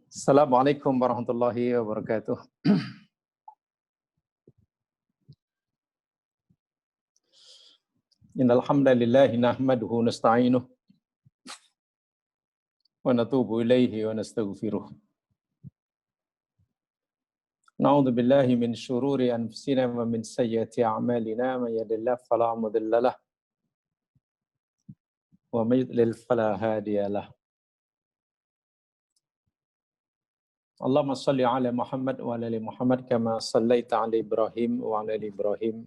Assalamualaikum warahmatullahi wabarakatuh. Innal hamdalillah nahmaduhu nasta'inuhu wa natubu ilaihi wa nastaghfiruh. Na'udzu billahi min syururi anfusina wa min sayyiati a'malina may yahdihillahu fala mudilla lahu wa may yudlil fala hadiya lahu. Allahumma shalli ala Muhammad wa ala ali Muhammad kama shallaita ala Ibrahim wa ala ali Ibrahim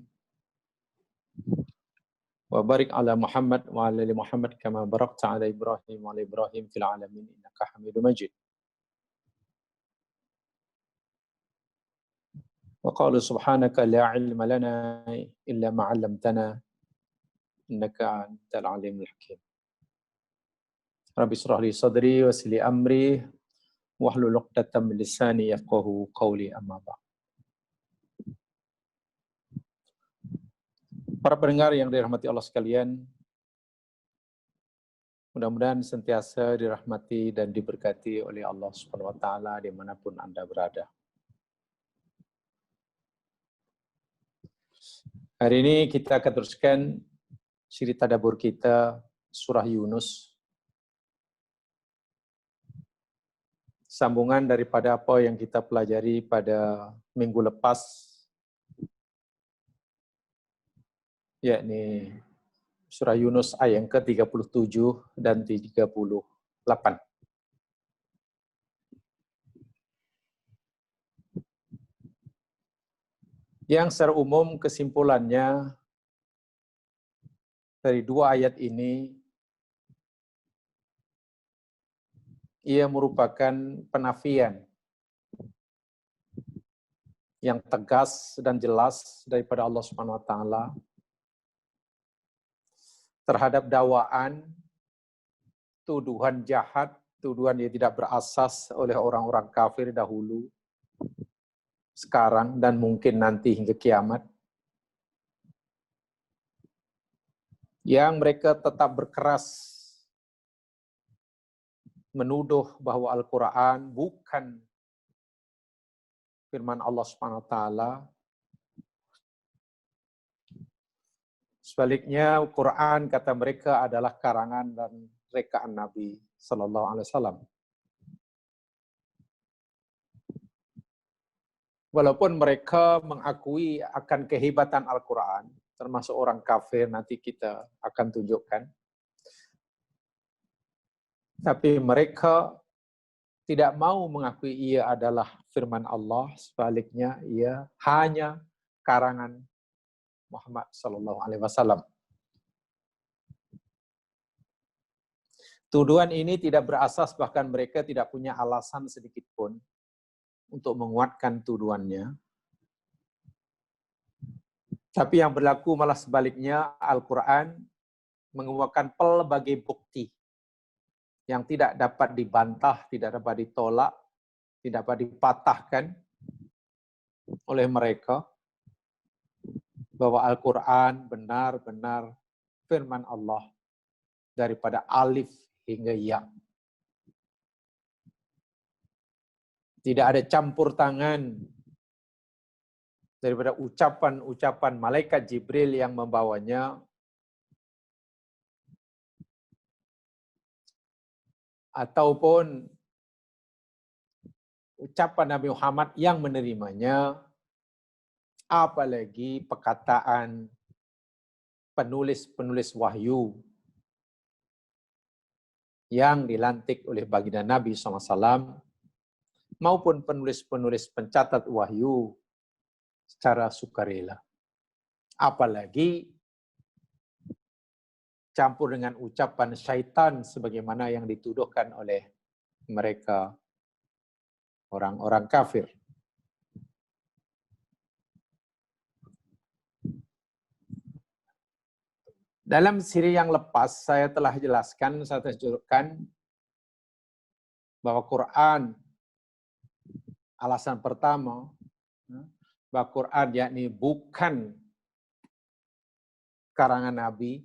wa barik ala Muhammad wa ala ali Muhammad kama barakta ala Ibrahim wa ala Ibrahim fil alamin innaka Hamidum Majid. Wa qalu subhanaka la ilma lana illa ma 'allamtana innaka antal alimul hakim. Rabbi shrah li sadri wa yassir li amri wahlul 'uqdatam min lisani yafqahu qawli amma ba'd. Para pendengar yang dirahmati Allah sekalian, mudah-mudahan sentiasa dirahmati dan diberkati oleh Allah Subhanahu wa taala dimanapun Anda berada. Hari ini kita akan teruskan siri tadabbur kita surah Yunus. Sambungan daripada apa yang kita pelajari pada minggu lepas, yakni surah Yunus ayat yang ke-37 dan 38. Yang secara umum kesimpulannya dari dua ayat ini, ia merupakan penafian yang tegas dan jelas daripada Allah Subhanahu wa taala terhadap dakwaan, tuduhan jahat, tuduhan yang tidak berasas oleh orang-orang kafir dahulu, sekarang dan mungkin nanti hingga kiamat, yang mereka tetap berkeras menuduh bahwa Al-Quran bukan firman Allah Subhanahu wa taala. Sebaliknya, Al-Quran kata mereka adalah karangan dan rekaan Nabi sallallahu alaihi wasallam. Walaupun mereka mengakui akan kehebatan Al-Quran, termasuk orang kafir nanti kita akan tunjukkan, tapi mereka tidak mau mengakui ia adalah firman Allah. Sebaliknya, ia hanya karangan Muhammad sallallahu alaihi wasallam. Tuduhan ini tidak berasas, bahkan mereka tidak punya alasan sedikit pun untuk menguatkan tuduhannya. Tapi yang berlaku malah sebaliknya, Al-Quran menguatkan pelbagai bukti yang tidak dapat dibantah, tidak dapat ditolak, tidak dapat dipatahkan oleh mereka, bahwa Al-Quran benar-benar firman Allah daripada alif hingga ya. Tidak ada campur tangan daripada ucapan-ucapan malaikat Jibril yang membawanya, ataupun ucapan Nabi Muhammad yang menerimanya, apalagi perkataan penulis-penulis wahyu yang dilantik oleh baginda Nabi SAW, maupun penulis-penulis pencatat wahyu secara sukarela. Apalagi campur dengan ucapan syaitan sebagaimana yang dituduhkan oleh mereka orang-orang kafir. Dalam siri yang lepas saya telah jelaskan, saya tunjukkan bahwa Quran, alasan pertama, bahwa Quran yakni bukan karangan Nabi,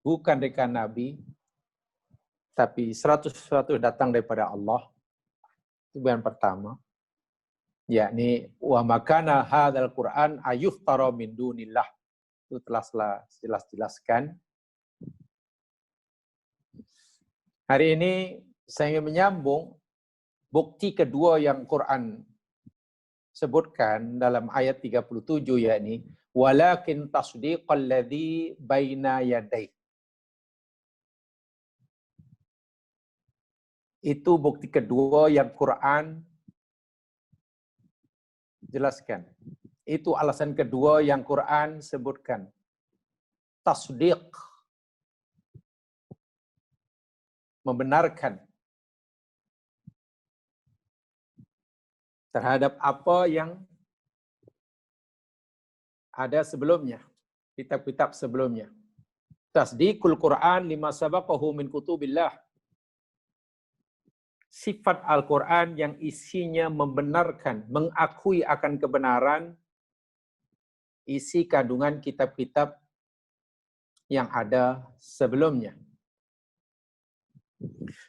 bukan rekaan Nabi, tapi 100% datang daripada Allah. Itu yang pertama. Yakni wa makana hadzal Qur'an ayuftara min dunillah. Itu telah jelas-jelaskan. Hari ini saya ingin menyambung bukti kedua yang Quran sebutkan dalam ayat 37, yakni walakin tasdiqal ladzi baina yaday. Itu bukti kedua yang Quran jelaskan. Itu alasan kedua yang Quran sebutkan. Tasdiq, membenarkan terhadap apa yang ada sebelumnya, kitab-kitab sebelumnya. Tasdiqul Quran lima sabaqahu min kutubillah. Sifat Al-Quran yang isinya membenarkan, mengakui akan kebenaran isi kandungan kitab-kitab yang ada sebelumnya.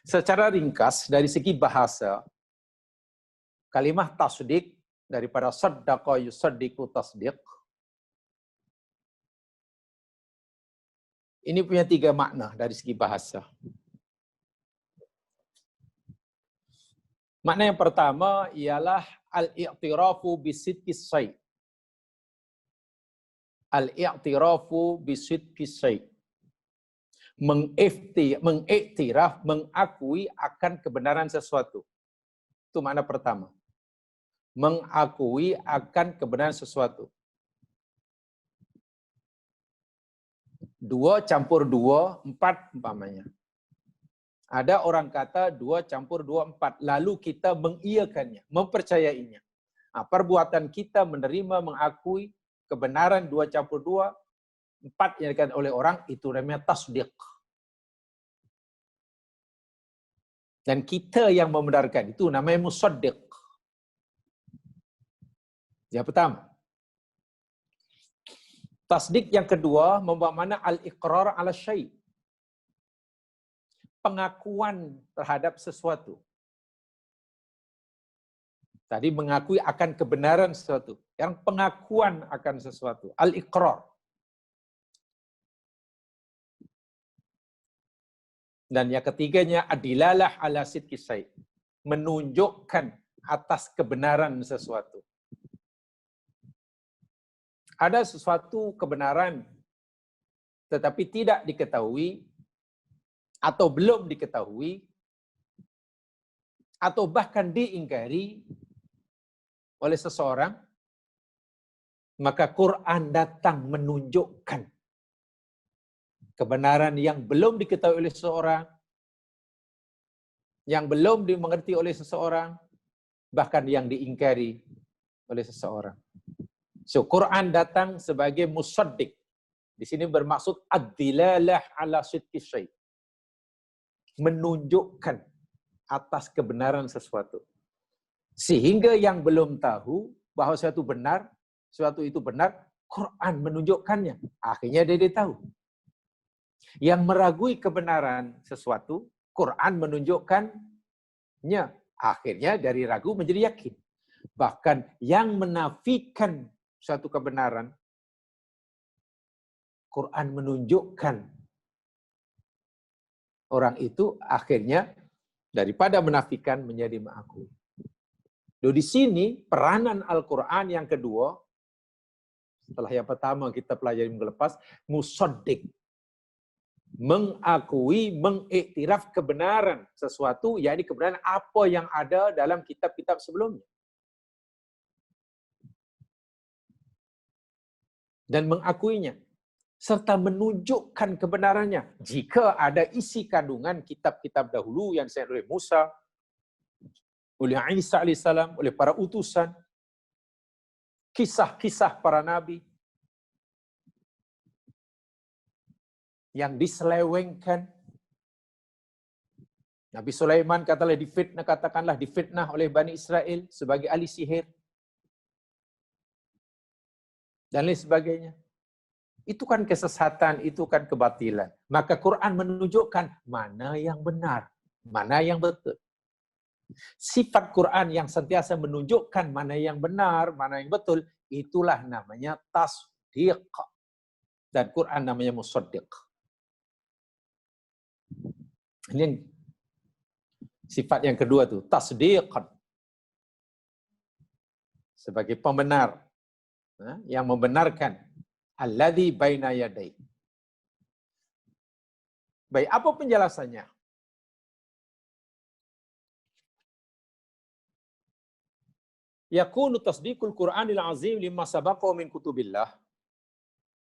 Secara ringkas, dari segi bahasa, kalimah tasdik daripada saddaqa yusaddiqu tasdiq, ini punya 3 makna dari segi bahasa. Makna yang pertama ialah al-i'tirafu bisidqis syai'. Al-i'tirafu bisidqis syai'. Mengiktiraf, mengakui akan kebenaran sesuatu. Itu makna pertama. Mengakui akan kebenaran sesuatu. 2 campur 2, 4 umpamanya. Ada orang kata 2 campur 2, 4. Lalu kita mengiyakannya, mempercayainya. Nah, perbuatan kita menerima, mengakui kebenaran 2 campur 2, 4 yang dikatakan oleh orang, itu namanya tasdiq. Dan kita yang membenarkan, itu namanya musaddiq. Yang pertama. Tasdiq yang kedua membawa makna al-iqrar ala syai'. Pengakuan terhadap sesuatu. Tadi mengakui akan kebenaran sesuatu. Yang pengakuan akan sesuatu. Al-iqrar. Dan yang ketiganya adilalah ala sidqi syai'. Menunjukkan atas kebenaran sesuatu. Ada sesuatu kebenaran tetapi tidak diketahui atau belum diketahui atau bahkan diingkari oleh seseorang, maka Quran datang menunjukkan kebenaran yang belum diketahui oleh seseorang, yang belum dimengerti oleh seseorang, bahkan yang diingkari oleh seseorang. So, Quran datang sebagai musaddiq. Di sini bermaksud ad-dilalah ala sidqi syai'. Menunjukkan atas kebenaran sesuatu. Sehingga yang belum tahu bahwa sesuatu itu benar, Quran menunjukkannya. Akhirnya dia tahu. Yang meragui kebenaran sesuatu, Quran menunjukkannya. Akhirnya dari ragu menjadi yakin. Bahkan yang menafikan suatu kebenaran, Quran menunjukkan orang itu akhirnya daripada menafikan menjadi mengakui. Di sini peranan Al-Quran yang kedua, setelah yang pertama kita pelajari minggu lepas, musaddiq. Mengakui, mengiktiraf kebenaran sesuatu, yakni kebenaran apa yang ada dalam kitab-kitab sebelumnya. Dan mengakuinya. Serta menunjukkan kebenarannya. Jika ada isi kandungan kitab-kitab dahulu yang disebut oleh Musa, oleh Isa AS, oleh para utusan, kisah-kisah para nabi, yang diselewengkan. Nabi Sulaiman katakanlah difitnah oleh Bani Israel sebagai ahli sihir. Dan lain sebagainya. Itu kan kesesatan, itu kan kebatilan. Maka Quran menunjukkan mana yang benar, mana yang betul. Sifat Quran yang sentiasa menunjukkan mana yang benar, mana yang betul, itulah namanya tasdiq. Dan Quran namanya musaddiq. Ini sifat yang kedua tuh, tasdiqan. Sebagai pembenar, yang membenarkan alladzi baina yadai. Baik, apa penjelasannya? Yakunu tasdiqul Qur'anil azim lima sabaqa min kutubillah.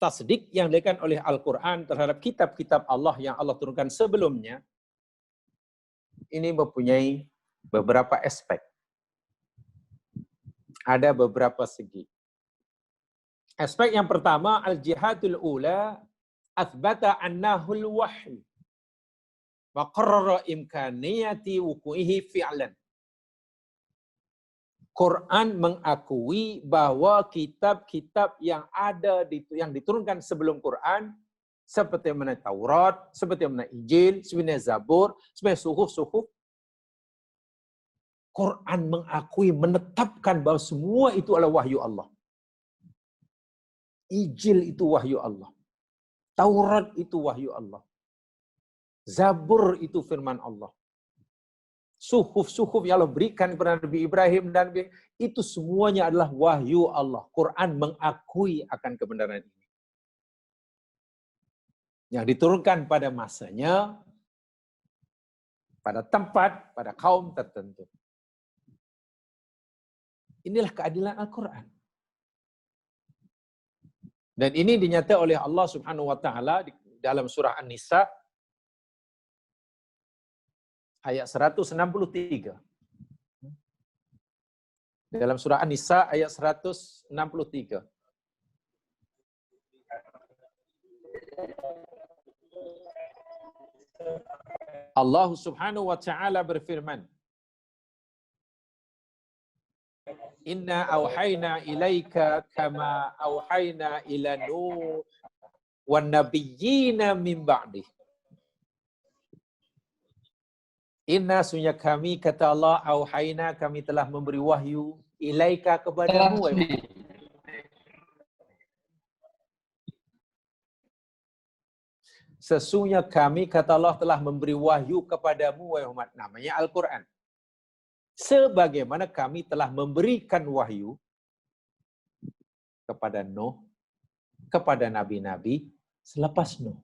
Tasdik yang dilakukan oleh Al-Quran terhadap kitab-kitab Allah yang Allah turunkan sebelumnya, ini mempunyai beberapa aspek. Ada beberapa segi. Aspek yang pertama, al-jihadul ula, athbata annahul wahyu, wa qarrara imkaniyati wuku'ihi fi'lan. Quran mengakui bahwa kitab-kitab yang ada yang diturunkan sebelum Quran, seperti mana Taurat, seperti mana Injil, seperti mana Zabur, seperti suhuf-suhuf, Quran mengakui, menetapkan bahwa semua itu adalah wahyu Allah. Injil itu wahyu Allah. Taurat itu wahyu Allah. Zabur itu firman Allah. Suhuf-suhuf yang Allah berikan kepada Nabi Ibrahim dan itu semuanya adalah wahyu Allah. Quran mengakui akan kebenaran ini. Yang diturunkan pada masanya, pada tempat, pada kaum tertentu. Inilah keadilan Al-Quran. Dan ini dinyatakan oleh Allah Subhanahu wa taala di dalam surah An-Nisa ayat 163. Dalam surah An-Nisa ayat 163. Allah Subhanahu wa taala berfirman, Inna auhayna ilaika kama auhayna ila Nuh wan nabiyyina min ba'di. Inna sunya kami, kata Allah, auhayna, kami telah memberi wahyu, ilaika, kepadamu. Sesungguhnya kami, kata Allah, telah memberi wahyu kepadamu, wahai Muhammad. Namanya Al-Quran. Sebagaimana kami telah memberikan wahyu kepada Nuh, kepada nabi-nabi selepas Nuh.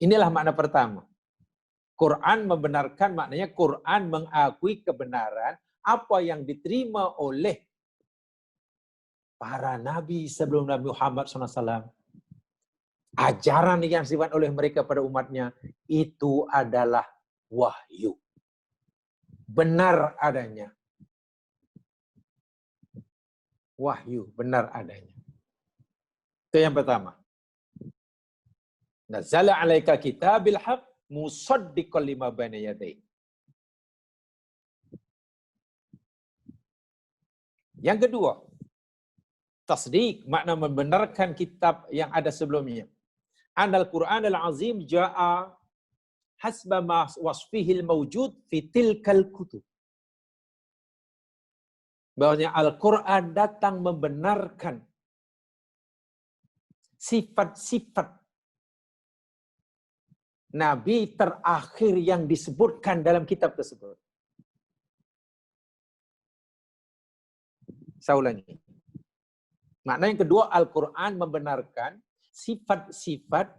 Inilah makna pertama. Quran membenarkan, maknanya Quran mengakui kebenaran apa yang diterima oleh para nabi sebelum Nabi Muhammad SAW. Ajaran yang sifat oleh mereka pada umatnya, itu adalah wahyu. Benar adanya. Wahyu, benar adanya. Itu yang pertama. Nazala alaika kitabil haq musaddiqan lima baina yadayhi. Yang kedua, tasdiq, makna membenarkan kitab yang ada sebelumnya. Anal Qur'an al-azim ja'a hasba ma wasfihil mawjud fi tilkal kutub. Bahwasanya Al-Quran datang membenarkan sifat-sifat Nabi terakhir yang disebutkan dalam kitab tersebut. Saya ulangi. Makna yang kedua, Al-Quran membenarkan sifat-sifat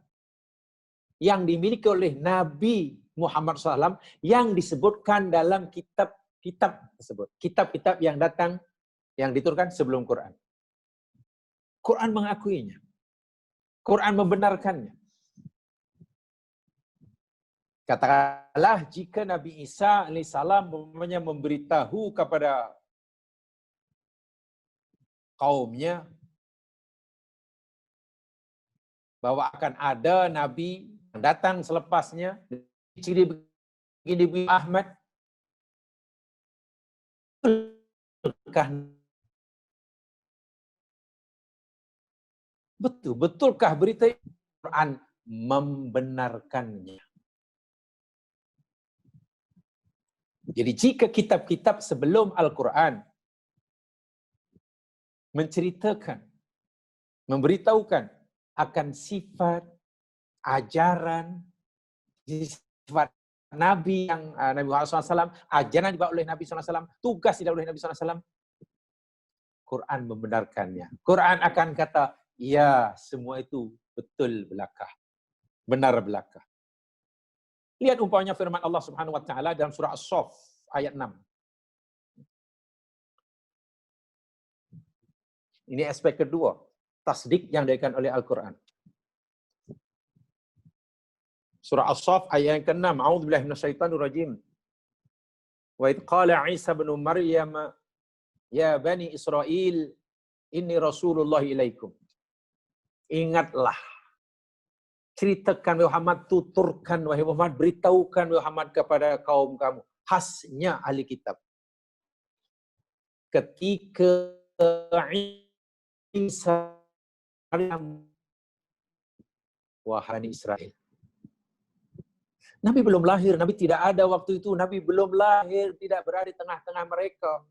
yang dimiliki oleh Nabi Muhammad SAW yang disebutkan dalam kitab-kitab tersebut. Kitab-kitab yang datang, yang diturunkan sebelum Quran. Quran mengakuinya. Quran membenarkannya. Katakanlah jika Nabi Isa alaihissalam memberitahu kepada kaumnya bahwa akan ada Nabi yang datang selepasnya, ciri begini Ahmad, betulkah berita Quran membenarkannya? Jadi jika kitab-kitab sebelum Al-Quran menceritakan, memberitahukan akan sifat, ajaran, sifat Nabi yang Nabi Muhammad SAW, ajaran dibawa oleh Nabi SAW, tugas dibawa oleh Nabi SAW, Quran membenarkannya. Quran akan kata, ya semua itu betul belaka, benar belaka. Lihat umpamanya firman Allah Subhanahu wa taala dalam surah As-Saff ayat 6. Ini aspek kedua, tasdik yang diberikan oleh Al-Quran. Surah As-Saff ayat yang ke-6. A'udzubillahi minasyaitonir rajim. Wa idh qala Isa bin Maryam ya bani Israil inni Rasulullah ilaikum. Ingatlah, ceritakan wahai Muhammad, tuturkan wahai Muhammad, beritahukan wahai Muhammad kepada kaum kamu, khasnya ahli kitab. Ketika Isa wahai Israel. Nabi belum lahir, Nabi tidak ada waktu itu, Nabi belum lahir, tidak berada di tengah-tengah mereka.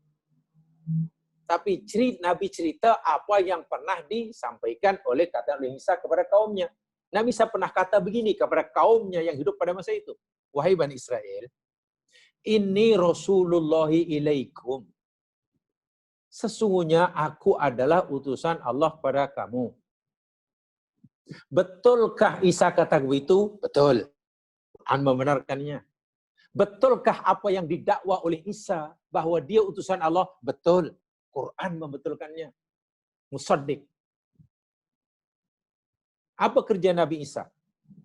Tapi Nabi cerita apa yang pernah disampaikan oleh Isa kepada kaumnya. Nabi Isa pernah kata begini kepada kaumnya yang hidup pada masa itu. Wahai Bani Israel, ini Rasulullahi ilaikum. Sesungguhnya aku adalah utusan Allah kepada kamu. Betulkah Isa kata begitu? Betul. Quran membenarkannya. Betulkah apa yang didakwa oleh Isa bahwa dia utusan Allah? Betul. Quran membetulkannya. Musaddiq. Apa kerja Nabi Isa?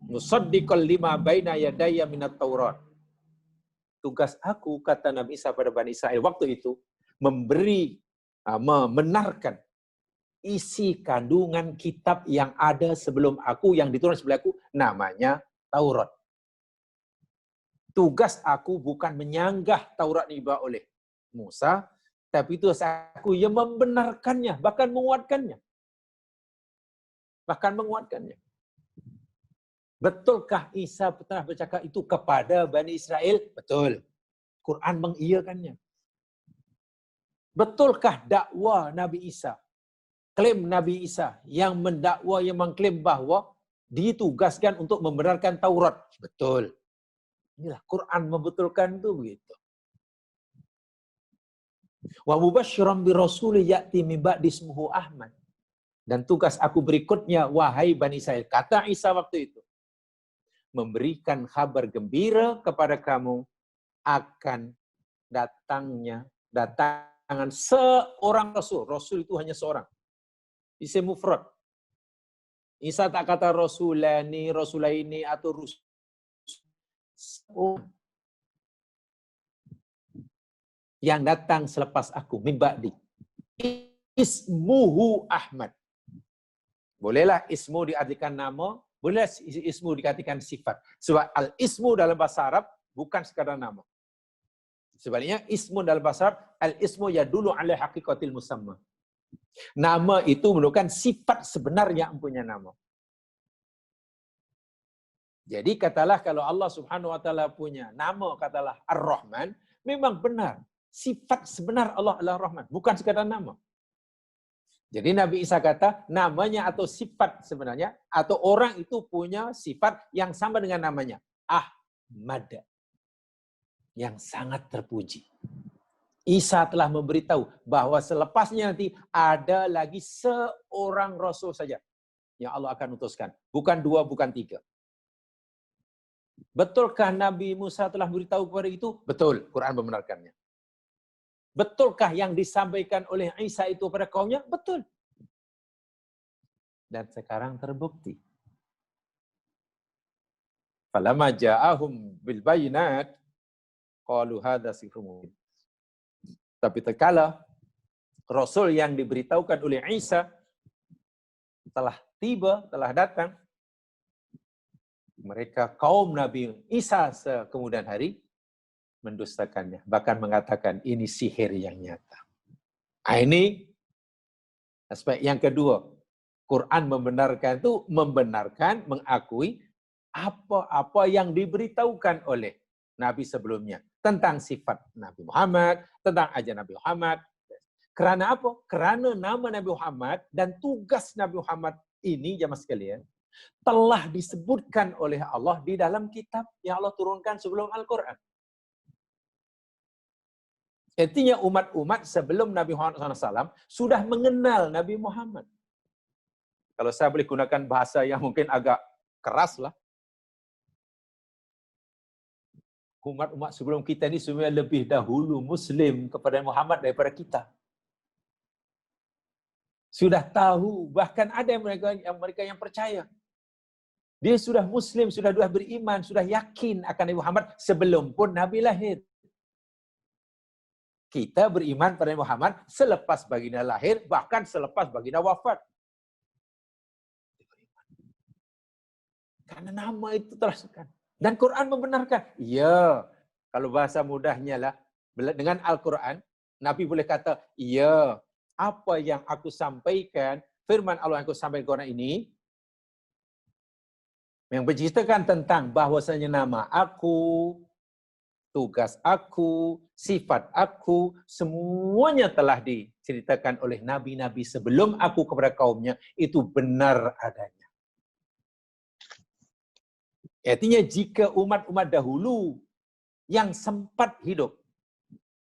Musaddiqal lima baina yadayya minat Taurat. Tugas aku, kata Nabi Isa pada Bani Israel waktu itu, membenarkan isi kandungan kitab yang ada sebelum aku, yang diturunkan sebelum aku, namanya Taurat. Tugas aku bukan menyanggah Taurat dibawa oleh Musa, tapi tugas aku yang membenarkannya, bahkan menguatkannya. Bahkan menguatkannya. Betulkah Isa pernah bercakap itu kepada Bani Israel? Betul. Quran mengiyakannya. Betulkah dakwah Nabi Isa? Klaim Nabi Isa yang mendakwa, yang mengklaim bahwa ditugaskan untuk membenarkan Taurat? Betul. Inilah Quran membetulkan itu begitu. Wa mubasysyiran bi rasulin ya'ti min ba'di ismuhu Ahmad. Dan tugas aku berikutnya, wahai Bani Israil, kata Isa waktu itu, memberikan kabar gembira kepada kamu akan datangan seorang rasul. Rasul itu hanya seorang. Isim mufrad. Isa tak kata rasulani, rasulaini atau rusul. Yang datang selepas aku, min ba'di. Ismuhu Ahmad. Bolehlah ismu diartikan nama, boleh ismu dikatakan sifat. Sebab al-ismu dalam bahasa Arab bukan sekadar nama. Sebaliknya ismu dalam bahasa Arab, al-ismu yadullu ala haqiqatil musamma. Nama itu menunjukkan sifat sebenarnya mempunyai nama. Jadi katalah kalau Allah Subhanahu wa taala punya nama, katalah Ar-Rahman, memang benar. Sifat sebenar Allah adalah Rahman, bukan sekadar nama. Jadi Nabi Isa kata, namanya atau sifat sebenarnya, atau orang itu punya sifat yang sama dengan namanya. Ahmad. Yang sangat terpuji. Isa telah memberitahu bahwa selepasnya nanti ada lagi seorang Rasul saja yang Allah akan utuskan. Bukan dua, bukan tiga. Betulkah Nabi Musa telah beritahu kepada itu? Betul, Quran membenarkannya. Betulkah yang disampaikan oleh Isa itu pada kaumnya? Betul. Dan sekarang terbukti. Falamma ja'ahum bil bayinat qalu hadza sihrun mubin. Tapi terkala Rasul yang diberitahukan oleh Isa telah tiba, telah datang, mereka kaum Nabi Isa kemudian hari mendustakannya, bahkan mengatakan ini sihir yang nyata. Ini aspek yang kedua. Quran membenarkan itu, membenarkan, mengakui apa-apa yang diberitahukan oleh Nabi sebelumnya. tentang sifat Nabi Muhammad, tentang ajaran Nabi Muhammad. Kerana apa? Kerana nama Nabi Muhammad dan tugas Nabi Muhammad ini, jamaah sekalian, telah disebutkan oleh Allah di dalam kitab yang Allah turunkan sebelum Al-Quran. Artinya umat-umat sebelum Nabi Muhammad SAW sudah mengenal Nabi Muhammad. Kalau saya boleh gunakan bahasa yang mungkin agak keras lah, umat-umat sebelum kita ini sebenarnya lebih dahulu Muslim kepada Muhammad daripada kita. Sudah tahu, bahkan ada mereka yang percaya. Dia sudah Muslim, sudah beriman, sudah yakin akan Nabi Muhammad sebelum pun Nabi lahir. Kita beriman pada Nabi Muhammad selepas baginda lahir, bahkan selepas baginda wafat. Karena nama itu teraskan. Dan Quran membenarkan. Ya, kalau bahasa mudahnya lah, dengan Al-Quran, Nabi boleh kata, ya, apa yang aku sampaikan, firman Allah yang aku sampaikan ini, yang berceritakan tentang bahwasanya nama aku, tugas aku, sifat aku, semuanya telah diceritakan oleh nabi-nabi sebelum aku kepada kaumnya, itu benar adanya. Artinya jika umat-umat dahulu yang sempat hidup,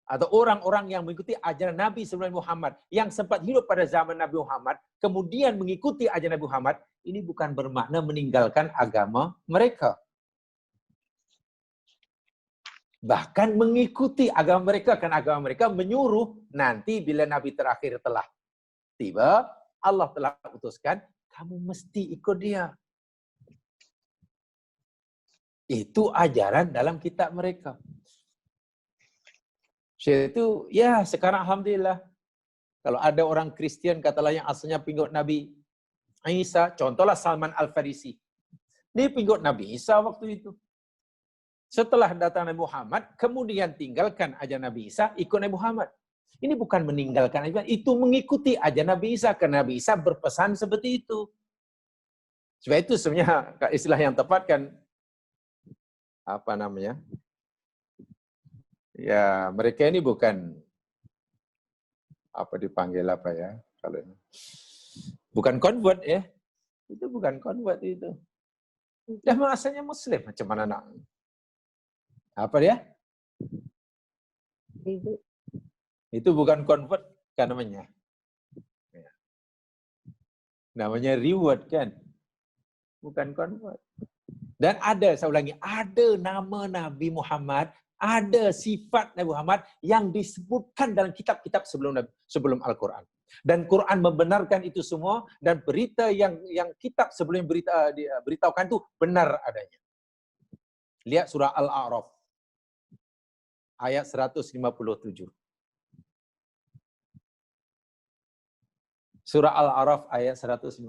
atau orang-orang yang mengikuti ajaran Nabi sebelum Muhammad, yang sempat hidup pada zaman Nabi Muhammad, kemudian mengikuti ajaran Nabi Muhammad, ini bukan bermakna meninggalkan agama mereka. Bahkan mengikuti agama mereka, karena agama mereka menyuruh nanti bila Nabi terakhir telah tiba, Allah telah putuskan, kamu mesti ikut dia. Itu ajaran dalam kitab mereka. Itu, ya sekarang Alhamdulillah. Kalau ada orang Kristian katalah yang asalnya pengikut Nabi Isa, contohlah Salman Al-Farisi. Dia pengikut Nabi Isa waktu itu. Setelah datang Nabi Muhammad, kemudian tinggalkan ajaran Nabi Isa, ikut Nabi Muhammad. Ini bukan meninggalkan Nabi Muhammad, itu mengikuti ajaran Nabi Isa, karena Nabi Isa berpesan seperti itu. Sebab itu sebenarnya istilah yang tepat kan, apa namanya? Ya, mereka ini bukan apa dipanggil apa ya? Kalau bukan convert ya. Itu bukan convert itu. Dah asalnya Muslim, macam mana nak? Apa dia? Itu bukan convert kan namanya. Namanya reward kan? Bukan convert. Dan ada, saya ulangi, ada nama Nabi Muhammad, ada sifat Nabi Muhammad yang disebutkan dalam kitab-kitab sebelum Al-Quran. Dan Quran membenarkan itu semua, dan berita yang kitab sebelum beritahukan itu benar adanya. Lihat surah Al-A'raf ayat 157. Surah Al-A'raf ayat 157.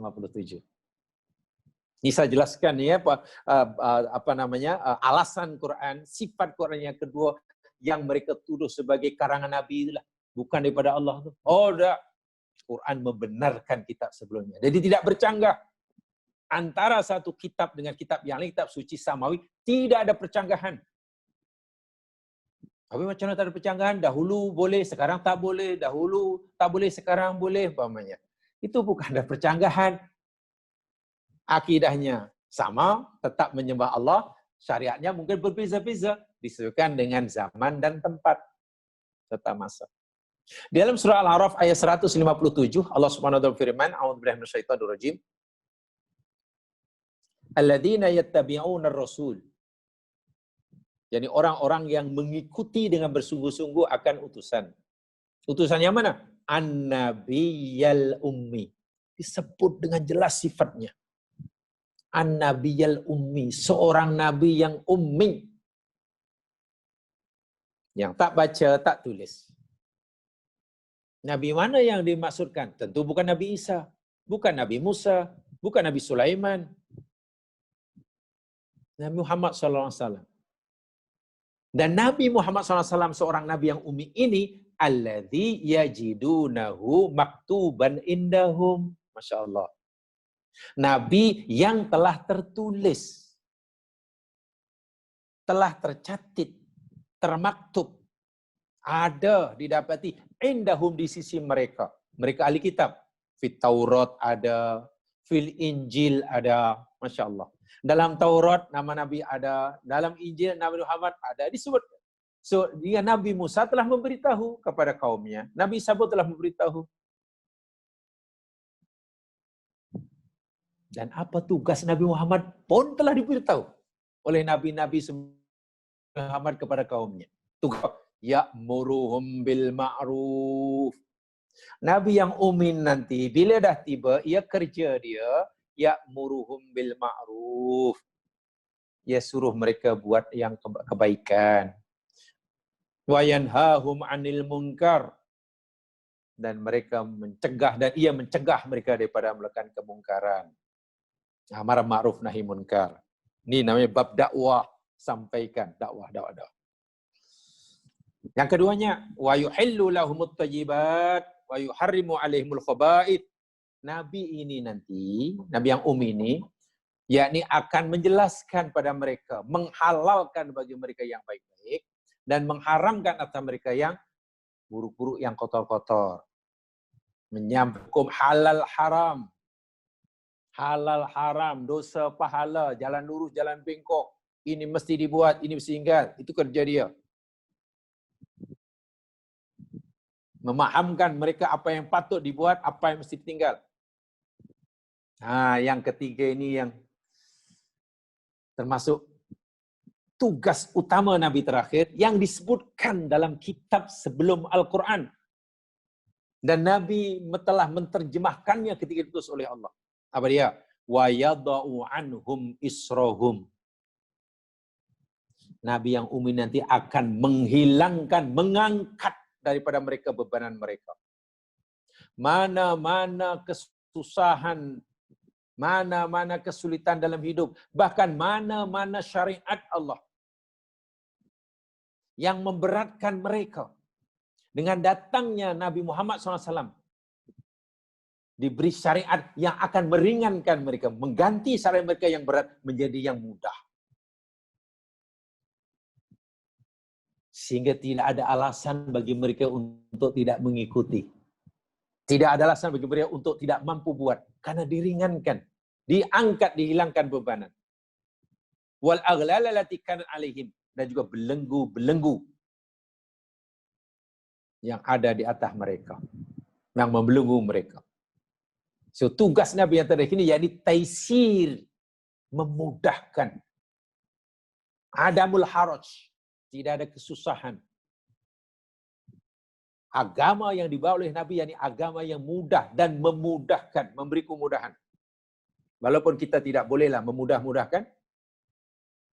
Ini saya jelaskan ya apa namanya alasan Quran, sifat Quran yang kedua yang mereka tuduh sebagai karangan Nabi itulah, bukan daripada Allah tu. Oh, dah. Quran membenarkan kitab sebelumnya. Jadi tidak bercanggah antara satu kitab dengan kitab yang lain, kitab suci samawi, tidak ada percanggahan. Tapi macam mana tak ada percanggahan? Dahulu boleh, sekarang tak boleh. Dahulu tak boleh, sekarang boleh, umpamanya. Itu bukan ada percanggahan. Akidahnya sama, tetap menyembah Allah, syariatnya mungkin berbeza-beza, disesuaikan dengan zaman dan tempat serta masa. Di dalam surah Al-A'raf ayat 157, Allah Subhanahu wa taala firman, A'udzubillahi minasyaitonir rajim. Alladzina yattabi'una ar-rasul. Jadi orang-orang yang mengikuti dengan bersungguh-sungguh akan utusan. Utusan yang mana? An-Nabiyyal Ummi. Disebut dengan jelas sifatnya. An-Nabiyyal Ummi, seorang nabi yang ummi. Yang tak baca, tak tulis. Nabi mana yang dimaksudkan? Tentu bukan Nabi Isa, bukan Nabi Musa, bukan Nabi Sulaiman. Nabi Muhammad SAW. Dan Nabi Muhammad SAW seorang nabi yang ummi ini, alladzi yajidunahu maktuban indahum. Masya Allah. Nabi yang telah tertulis, telah tercatat termaktub, ada didapati indahum di sisi mereka. Mereka ahli kitab. Fit Taurat ada, fil Injil ada, Masya Allah. Dalam Taurat nama Nabi ada, dalam Injil Nabi Muhammad ada, disebut. So, dia Nabi Musa telah memberitahu kepada kaumnya. Nabi Isa telah memberitahu. Dan apa tugas Nabi Muhammad pun telah diberitahu oleh Nabi-Nabi Muhammad kepada kaumnya. Tugas ya'muruhum bil ma'ruf. Nabi yang umin nanti bila dah tiba, ia kerja dia ya'muruhum bil ma'ruf. Ia suruh mereka buat yang kebaikan. Wa yanhahum 'anil munkar. Dan mereka mencegah, dan ia mencegah mereka daripada melakukan kemungkaran. Amar ma'ruf nahi munkar. Ini namanya bab dakwah, sampaikan dakwah. Yang keduanya, wa yuhillu lahumut thayyibat wa yuharrimu alaihimul khaba'ith. Nabi ini nanti, Nabi yang ini, yakni akan menjelaskan pada mereka, menghalalkan bagi mereka yang baik-baik dan mengharamkan atas mereka yang buruk-buruk, yang kotor-kotor. Menyambung halal haram. Halal haram, dosa pahala, jalan lurus, jalan bengkok. Ini mesti dibuat, ini mesti tinggal. Itu kerja dia. Memahamkan mereka apa yang patut dibuat, apa yang mesti tinggal. Yang ketiga ini yang termasuk tugas utama Nabi terakhir yang disebutkan dalam kitab sebelum Al-Quran. Dan Nabi telah menterjemahkannya ketika diutus oleh Allah. Apa dia? Wa yada'u anhum israhum. Nabi yang umi nanti akan menghilangkan, mengangkat daripada mereka bebanan mereka. Mana-mana kesusahan, mana-mana kesulitan dalam hidup, bahkan mana-mana syariat Allah yang memberatkan mereka. Dengan datangnya Nabi Muhammad SAW, diberi syariat yang akan meringankan mereka, mengganti syariat mereka yang berat menjadi yang mudah. Sehingga tidak ada alasan bagi mereka untuk tidak mengikuti. Tidak ada alasan bagi mereka untuk tidak mampu buat. Karena diringankan, diangkat, dihilangkan bebanan. Wal aghlal allati kanat alaihim. Dan juga belenggu-belenggu yang ada di atas mereka, yang membelenggu mereka. So, tugas Nabi yang terakhir ini yakni taisir, memudahkan. Adamul haraj, tidak ada kesusahan. Agama yang dibawa oleh Nabi yakni agama yang mudah dan memudahkan, memberi kemudahan. Walaupun kita tidak bolehlah memudah-mudahkan,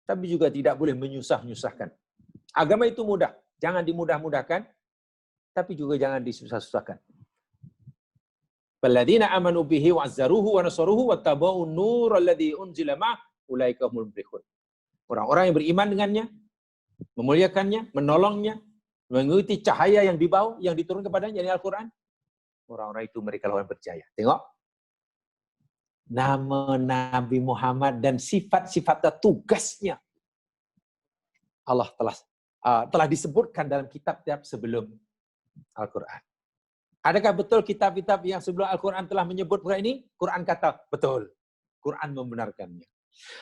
tapi juga tidak boleh menyusah-nyusahkan. Agama itu mudah, jangan dimudah-mudahkan, tapi juga jangan disusah-susahkan. Alladzina amanu bihi wa azzaruhu wa nasaruhu wa tabau nur alladzi unzila ma ulaika humul muflihun. Orang-orang yang beriman dengannya, memuliakannya, menolongnya, mengikuti cahaya yang dibawa, yang diturunkan kepadanya, yakni Al-Quran. Orang-orang itu mereka lawan percaya. Tengok. Nama Nabi Muhammad dan sifat-sifat dan tugasnya Allah telah disebutkan dalam kitab-kitab sebelum Al-Quran. Adakah betul kitab-kitab yang sebelum Al-Quran telah menyebut perkara ini? Quran kata betul. Quran membenarkannya.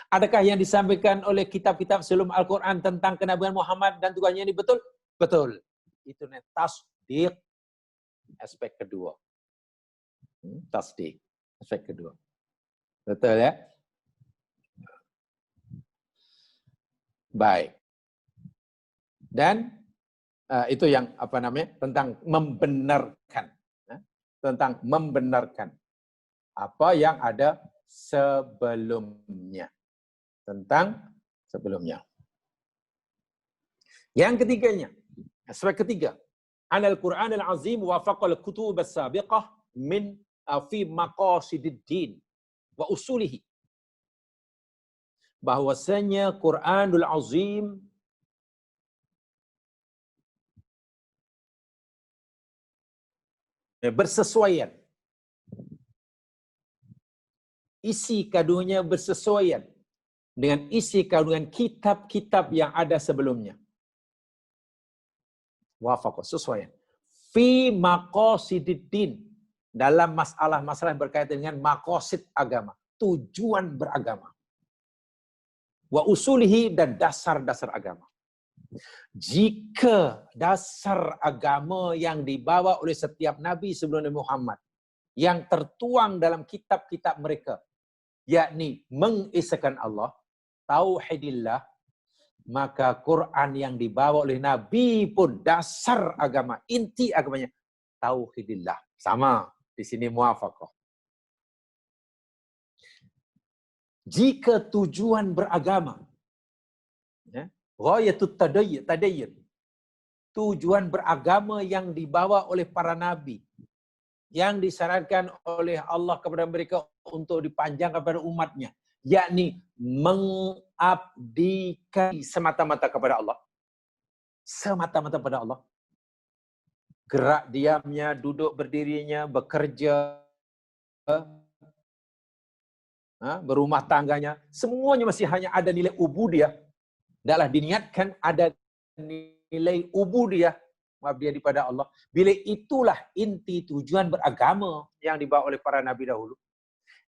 Adakah yang disampaikan oleh kitab-kitab sebelum Al-Quran tentang kenabian Muhammad dan tugasnya ini betul? Betul. Itu tasdik, aspek kedua. Tasdik, aspek kedua. Betul ya? Baik. Dan itu yang tentang membenarkan, tentang membenarkan apa yang ada sebelumnya, tentang sebelumnya. Yang ketiganya, aspek ketiga, anal Quran al-Azim wafaqal kutub as-sabiqah min fi maqasidid din wa usulihi. Bahwasanya Quranul Azim bersesuaian. Isi kandungannya bersesuaian dengan isi kandungan kitab-kitab yang ada sebelumnya. Muwafaqah, sesuai. Fi maqasididdin, dalam masalah-masalah yang berkaitan dengan maqasid agama, tujuan beragama. Wa usulihi, dan dasar-dasar agama. Jika dasar agama yang dibawa oleh setiap nabi sebelum Nabi Muhammad yang tertuang dalam kitab-kitab mereka, yakni mengesahkan Allah, tauhidillah, maka Quran yang dibawa oleh Nabi pun dasar agama, inti agamanya tauhidillah. Sama, di sini muwafaqah. Jika tujuan beragama, ya, ghayatut tadayyun, tujuan beragama yang dibawa oleh para nabi, yang disyaratkan oleh Allah kepada mereka untuk dipanjangkan kepada umatnya, yakni mengabdikan semata-mata kepada Allah. Semata-mata kepada Allah. Gerak diamnya, duduk berdirinya, bekerja, berumah tangganya, semuanya masih hanya ada nilai ubudiyah. Tidaklah diniatkan ada nilai ubudiyah, mengabdi kepada Allah. Bila itulah inti tujuan beragama yang dibawa oleh para nabi dahulu.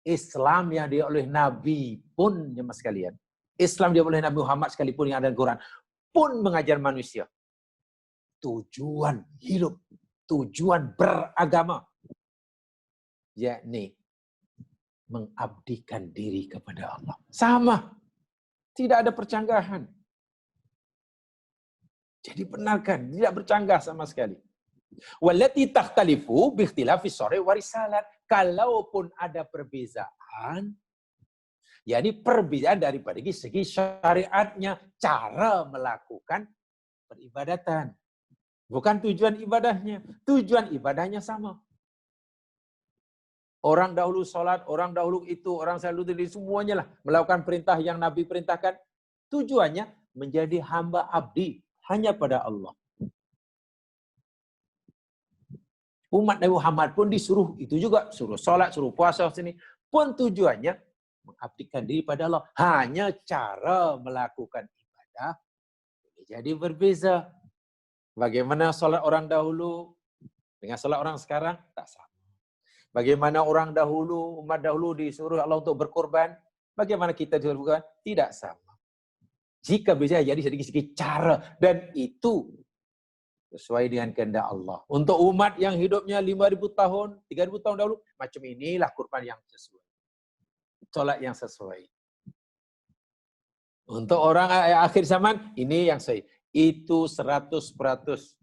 Islam yang dibawa oleh nabi pun, jemaah sekalian, Islam dibawa oleh Nabi Muhammad sekalipun yang ada di Quran, pun mengajar manusia. Tujuan hidup, tujuan beragama, yakni mengabdikan diri kepada Allah. Sama. Tidak ada percanggahan. Jadi benarkan, tidak bercanggah sama sekali. Wallati takhtalifu biikhtilafi syar'i wa risalat. Kalaupun ada perbezaan, yakni perbezaan daripada segi syariatnya, cara melakukan peribadatan. Bukan tujuan ibadahnya. Tujuan ibadahnya sama. Orang dahulu sholat, orang dahulu itu, orang dahulu itu, semuanya lah melakukan perintah yang Nabi perintahkan. Tujuannya menjadi hamba abdi hanya pada Allah. Umat Nabi Muhammad pun disuruh itu juga, suruh sholat, suruh puasa sini. Pun tujuannya mengabdikan diri pada Allah. Hanya cara melakukan ibadah jadi berbeza. Bagaimana sholat orang dahulu dengan sholat orang sekarang tak sama. Bagaimana orang dahulu, umat dahulu disuruh Allah untuk berkorban, bagaimana kita disuruh berkorban? Tidak sama. Jika bisa jadi sedikit-sedikit cara, dan itu sesuai dengan kehendak Allah. Untuk umat yang hidupnya 5.000 tahun, 3.000 tahun dahulu, macam inilah kurban yang sesuai. Solat yang sesuai. Untuk orang akhir zaman, ini yang sesuai. Itu 100%.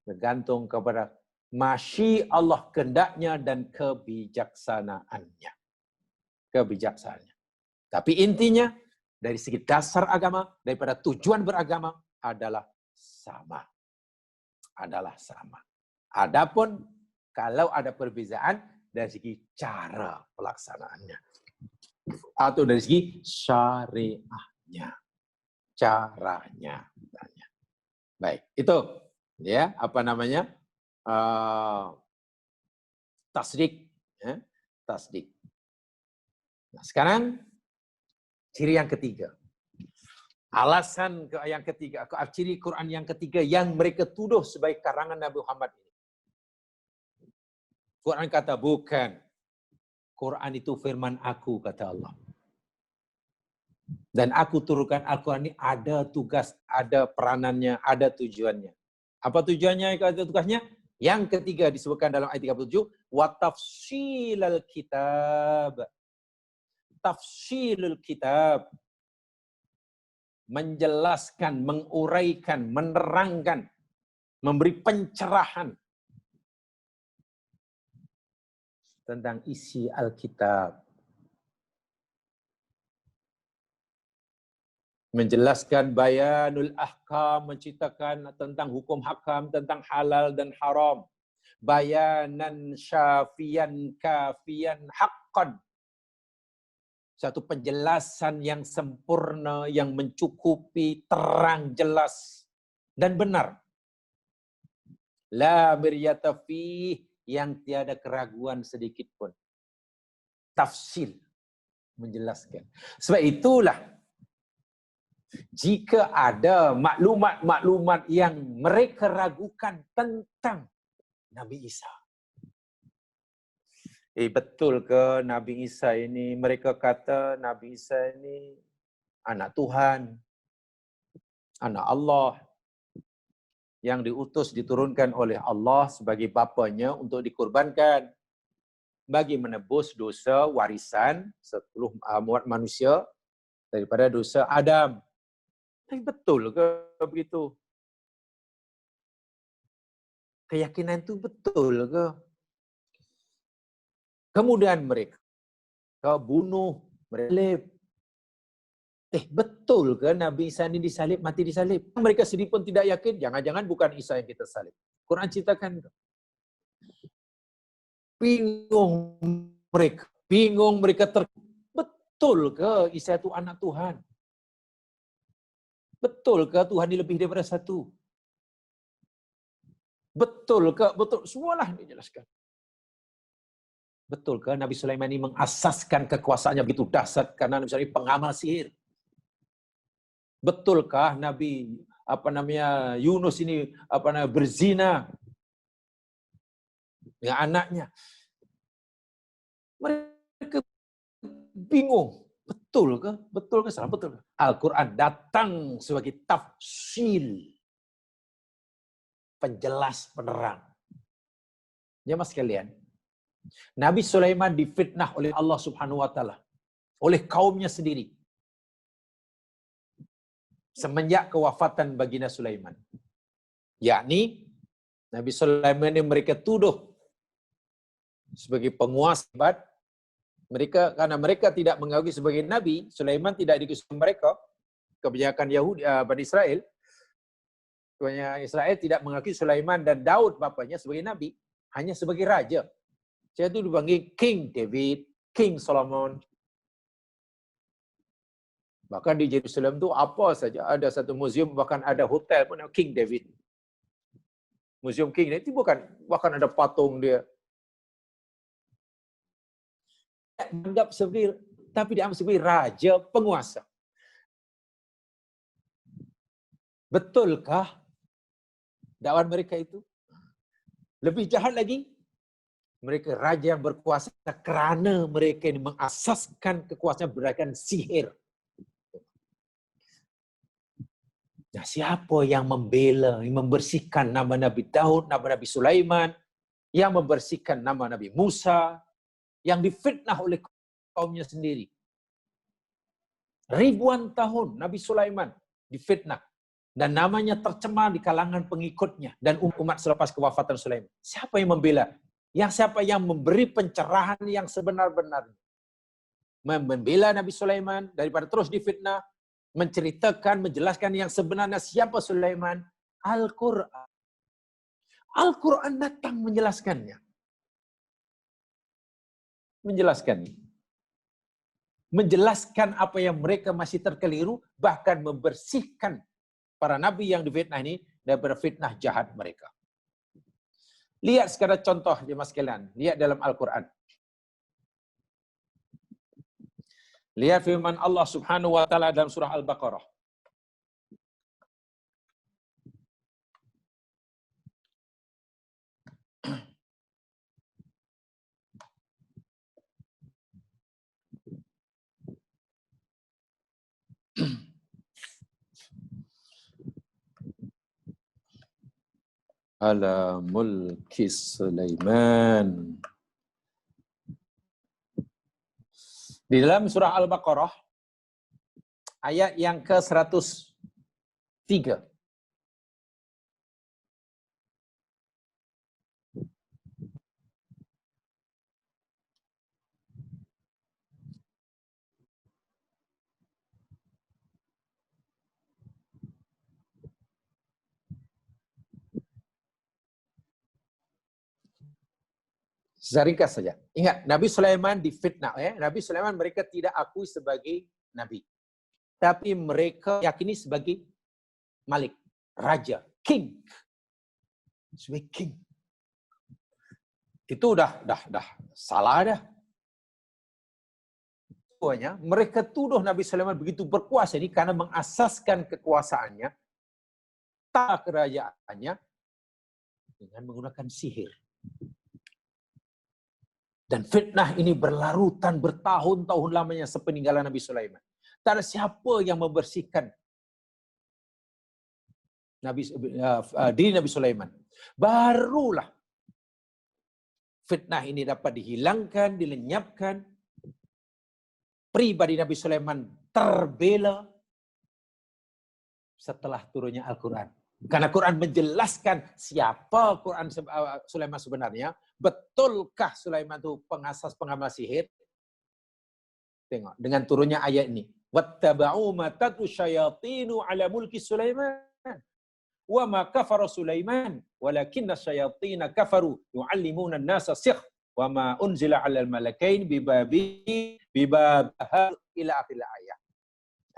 Bergantung kepada masyi Allah kehendaknya dan kebijaksanaannya. Kebijaksanaannya. Tapi intinya, dari segi dasar agama, daripada tujuan beragama, adalah sama. Adalah sama. Adapun kalau ada perbezaan dari segi cara pelaksanaannya. Atau dari segi syariahnya. Caranya. Baik, itu ya, apa namanya? Tasdik. Ya, tasdik. Nah, sekarang ciri yang ketiga. Alasan yang ketiga, ciri Quran yang ketiga yang mereka tuduh sebagai karangan Nabi Muhammad ini. Quran kata bukan. Quran itu firman aku, kata Allah. Dan aku turunkan Al-Quran ini ada tugas, ada peranannya, ada tujuannya. Apa tujuannya, ada tugasnya? Yang ketiga disebutkan dalam ayat 37, wa tafsilal kitab. Tafsilul kitab. Menjelaskan, menguraikan, menerangkan, memberi pencerahan tentang isi Alkitab. Menjelaskan bayanul ahkam, menceritakan tentang hukum hakam, tentang halal dan haram. Bayanan syafian kafian haqqan. Satu penjelasan yang sempurna, yang mencukupi, terang, jelas, dan benar. La miryata fih, yang tiada keraguan sedikit pun. Tafsil, menjelaskan. Sebab itulah Jika ada maklumat-maklumat yang mereka ragukan tentang Nabi Isa. Betul ke Nabi Isa ini? Mereka kata Nabi Isa ini anak Tuhan, anak Allah, yang diutus diturunkan oleh Allah sebagai bapanya untuk dikorbankan bagi menebus dosa warisan seluruh umat manusia daripada dosa Adam. Tapi betul ke begitu? Keyakinan itu betul ke? Kemudian mereka bunuh, mereka betul ke Nabi Isa ini disalib, mati disalib? Mereka sendiri pun tidak yakin, jangan-jangan bukan Isa yang kita salib. Quran ceritakan. Bingung mereka betul ke Isa itu anak Tuhan? Betul ke Tuhan ini lebih daripada satu? Betul ke? Betul. Semualah dijelaskan. Betul ke Nabi Sulaiman ini mengasaskan kekuasaannya begitu dahsyat karena Nabi Sulaiman pengamal sihir? Betulkah Nabi Yunus ini berzina dengan anaknya? Mereka bingung. Betul ke? Betul ke? Salah betul ke? Al-Quran datang sebagai tafsil, penjelas, penerang. Jemaah sekalian, Nabi Sulaiman difitnah oleh Allah Subhanahu wa taala, oleh kaumnya sendiri. Semenjak kewafatan baginda Sulaiman. Yakni Nabi Sulaiman ini mereka tuduh sebagai penguasa hebat. Karena mereka tidak mengakui sebagai nabi, Sulaiman tidak diutus mereka, kebanyakan Yahudi, Bani Israel, kebanyakan Israel tidak mengakui Sulaiman dan Daud bapanya sebagai nabi, hanya sebagai raja. Saya itu dipanggil King David, King Solomon. Bahkan di Jerusalem itu apa saja, ada satu museum, bahkan ada hotel pun King David. Museum King itu bahkan ada patung dia. Dianggap sebagai raja penguasa. Betulkah dakwaan mereka itu? Lebih jahat lagi, mereka raja yang berkuasa kerana mereka ini mengasaskan kekuasaan berdasarkan sihir. Nah, siapa yang membela, yang membersihkan nama Nabi Daud, nama Nabi Sulaiman, yang membersihkan nama Nabi Musa, yang difitnah oleh kaumnya sendiri. Ribuan tahun Nabi Sulaiman difitnah dan namanya tercemar di kalangan pengikutnya dan umat selepas kewafatan Sulaiman. Siapa yang membela? Siapa yang memberi pencerahan yang sebenar-benarnya? Membela Nabi Sulaiman daripada terus difitnah, menceritakan, menjelaskan yang sebenarnya siapa Sulaiman. Al-Quran. Al-Quran datang menjelaskannya. Menjelaskan apa yang mereka masih terkeliru, bahkan membersihkan para nabi yang difitnah ini daripada fitnah jahat mereka. Lihat sekadar contoh jemaah sekalian, lihat dalam Al-Quran. Lihat firman Allah Subhanahu wa taala dalam surah Al-Baqarah. Ala mulki Sulaiman. Di dalam surah Al-Baqarah, ayat yang ke-103. Ringkas saja. Ingat, Nabi Sulaiman difitnah. Nabi Sulaiman mereka tidak akui sebagai nabi. Tapi mereka yakini sebagai malik, raja, king. Sebagai king. Itu dah salah dah. keduanya, mereka tuduh Nabi Sulaiman begitu berkuasa ini karena mengasaskan kekuasaannya, tata kerajaannya dengan menggunakan sihir. Dan fitnah ini berlarutan bertahun-tahun lamanya sepeninggalan Nabi Sulaiman. Tak ada siapa yang membersihkan diri Nabi Sulaiman. Barulah fitnah ini dapat dihilangkan, dilenyapkan. Pribadi Nabi Sulaiman terbela setelah turunnya Al-Quran. Karena Quran menjelaskan siapa Sulaiman sebenarnya. Betulkah Sulaiman itu pengasas-pengamal sihir? Tengok, dengan turunnya ayat ini. Wattaba'u ma tatlu syayatinu ala mulki Sulaiman. Wa ma kafara Sulaiman. Walakinna syayatina kafaru yu'allimuna an-nasa sihr. Wa ma unzila 'alal malakain bibabahar ila akhir ayat.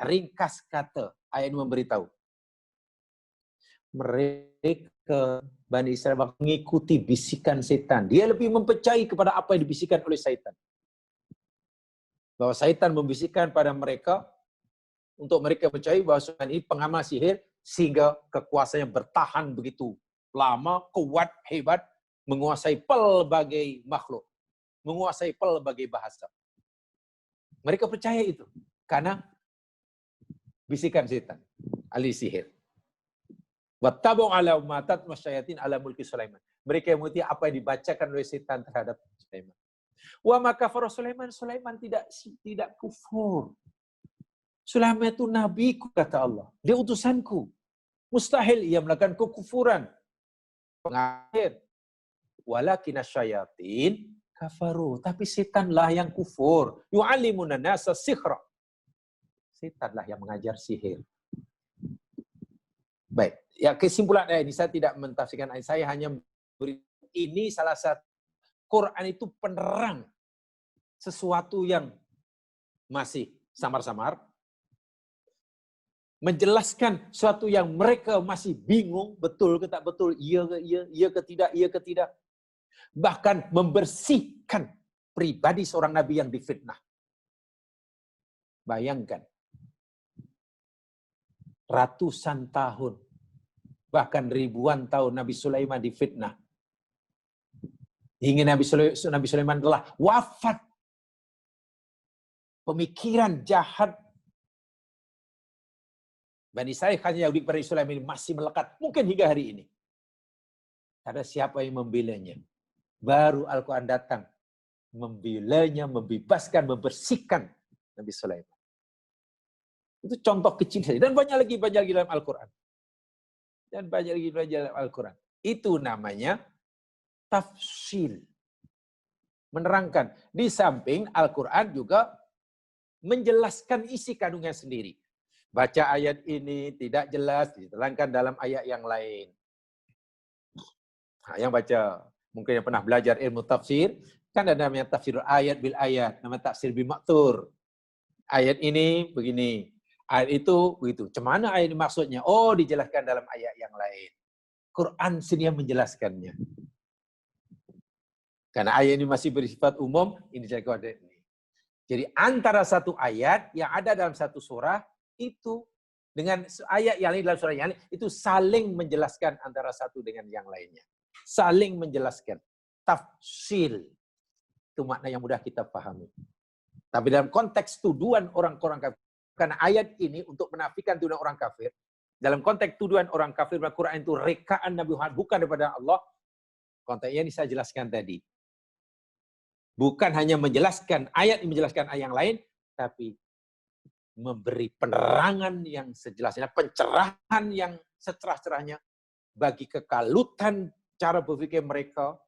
Ringkas kata, ayat ini memberitahu. Mereka Bani Israel mengikuti bisikan setan. Dia lebih mempercayai kepada apa yang dibisikkan oleh syaitan. Bahwa syaitan membisikkan pada mereka untuk mereka percaya bahwa Sulaiman ini pengamal sihir sehingga kekuasaannya bertahan begitu lama, kuat, hebat, menguasai pelbagai makhluk, menguasai pelbagai bahasa. Mereka percaya itu karena bisikan setan, ahli sihir. Wattabu ala umatat masyayatin ala mulki Sulaiman. Mereka yang mengikuti apa yang dibacakan oleh setan terhadap Sulaiman. Wa maka Sulaiman, Sulaiman tidak kufur. Sulaiman itu nabiku, kata Allah. Dia utusanku. Mustahil ia melakukan kekufuran. Pengakhir. Walakin asyayatin kafaru. Tapi setanlah yang kufur. Yu'allimuna nasa sihra. Setanlah yang mengajar sihir. Baik. Ya, kesimpulan ayat ini, saya tidak mentafsirkan ayat, saya hanya beri, ini salah satu, Quran itu penerang sesuatu yang masih samar-samar, menjelaskan sesuatu yang mereka masih bingung, betul ke tak betul, iya ke iya, iya ke tidak, iya ke tidak. Bahkan membersihkan pribadi seorang nabi yang difitnah. Bayangkan, ratusan tahun, bahkan ribuan tahun Nabi Sulaiman difitnah. Hingga Nabi Sulaiman telah wafat. Pemikiran jahat Bani Israil hanya Yahudi kepada Sulaiman ini masih melekat. Mungkin hingga hari ini. Ada siapa yang membelanya? Baru Al-Quran datang. Membelanya, membebaskan, membersihkan Nabi Sulaiman. Itu contoh kecil saja. Dan banyak lagi dalam Al-Quran. Dan banyak lagi belajar dalam Al-Quran. Itu namanya tafsil. Menerangkan. Di samping Al-Quran juga menjelaskan isi kandungnya sendiri. Baca ayat ini tidak jelas, diterangkan dalam ayat yang lain. Nah, yang baca, mungkin yang pernah belajar ilmu tafsir, kan ada namanya tafsir ayat bil ayat, namanya tafsir bil maktur. Ayat ini begini. Ayat itu begitu. Cemana ayat ini maksudnya? Oh, dijelaskan dalam ayat yang lain. Quran sendiri menjelaskannya. Karena ayat ini masih bersifat umum, ini saya kode ini. Jadi antara satu ayat yang ada dalam satu surah itu dengan ayat yang lain dalam surah yang lain itu saling menjelaskan antara satu dengan yang lainnya. Saling menjelaskan. Tafsil. Itu makna yang mudah kita pahami. Tapi dalam konteks tuduhan orang-orang kafir, karena ayat ini untuk menafikan tuduhan orang kafir, dalam konteks tuduhan orang kafir, Al-Quran itu rekaan Nabi Muhammad bukan daripada Allah, konteksnya ini saya jelaskan tadi. Bukan hanya menjelaskan ayat ini menjelaskan ayat yang lain, tapi memberi penerangan yang sejelasnya, pencerahan yang secerah-cerahnya bagi kekalutan cara berpikir mereka,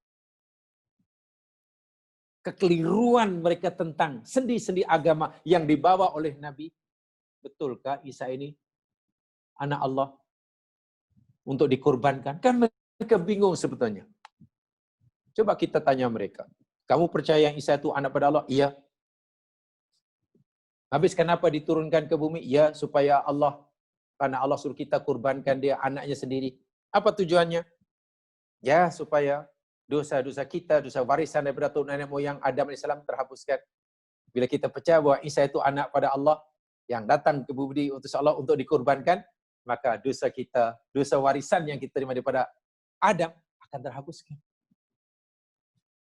kekeliruan mereka tentang sendi-sendi agama yang dibawa oleh Nabi. Betulkah Isa ini anak Allah untuk dikorbankan? Kan mereka bingung sebetulnya. Coba kita tanya mereka. Kamu percaya yang Isa itu anak pada Allah? Iya. Habis kenapa diturunkan ke bumi? Ya, supaya Allah, karena Allah suruh kita kurbankan dia anaknya sendiri. Apa tujuannya? Ya, supaya dosa-dosa kita, dosa warisan daripada turun nenek moyang Adam AS terhapuskan. Bila kita percaya bahwa Isa itu anak pada Allah, yang datang ke bumi utus Allah untuk dikorbankan, maka dosa kita, dosa warisan yang kita terima daripada Adam akan terhapuskan.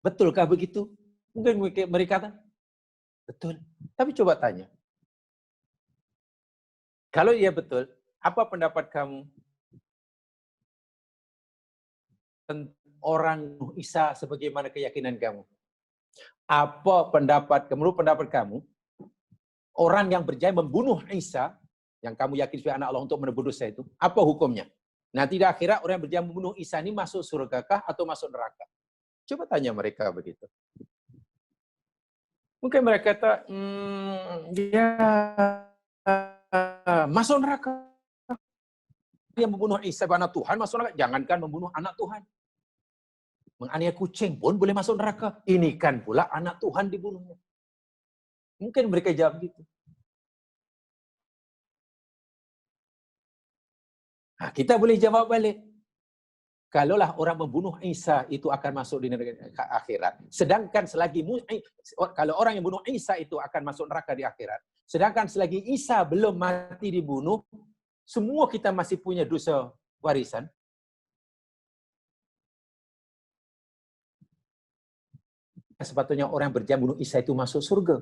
Betulkah begitu? Mungkin mereka kata, betul. Tapi coba tanya. Kalau iya betul, apa pendapat kamu tentang orang Isa sebagaimana keyakinan kamu? Apa pendapat, menurut pendapat kamu, orang yang berjaya membunuh Isa, yang kamu yakin sebagai anak Allah untuk menebus dosa itu, apa hukumnya? Nanti di akhirat orang yang berjaya membunuh Isa ini masuk surgakah atau masuk neraka? Coba tanya mereka begitu. Mungkin mereka kata, ya masuk neraka. Dia membunuh Isa anak Tuhan masuk neraka. Jangankan membunuh anak Tuhan. Menganiaya kucing pun boleh masuk neraka. Ini kan pula anak Tuhan dibunuhnya. Mungkin mereka jawab gitu. Nah, kita boleh jawab balik. Kalaulah orang membunuh Isa itu akan masuk di neraka akhirat. Sedangkan kalau orang yang bunuh Isa itu akan masuk neraka di akhirat. Sedangkan selagi Isa belum mati dibunuh, semua kita masih punya dosa warisan. Sepatutnya orang yang berjaya bunuh Isa itu masuk surga.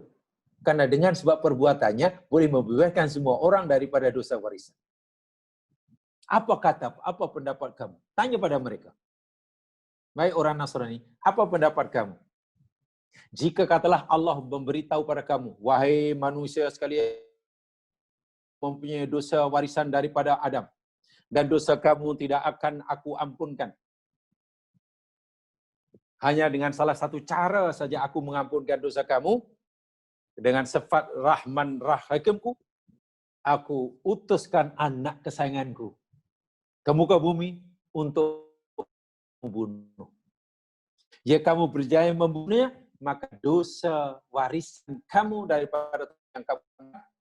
Karena dengan sebab perbuatannya boleh membebaskan semua orang daripada dosa warisan. Apa pendapat kamu? Tanya pada mereka. Baik orang Nasrani, apa pendapat kamu? Jika katalah Allah memberitahu pada kamu, wahai manusia sekalian, mempunyai dosa warisan daripada Adam, dan dosa kamu tidak akan aku ampunkan. Hanya dengan salah satu cara saja aku mengampunkan dosa kamu, dengan sifat Rahman Rahimku, aku utuskan anak kesayanganku ke muka bumi untuk membunuh. Jika kamu berjaya membunuhnya, maka dosa warisan kamu daripada yang kamu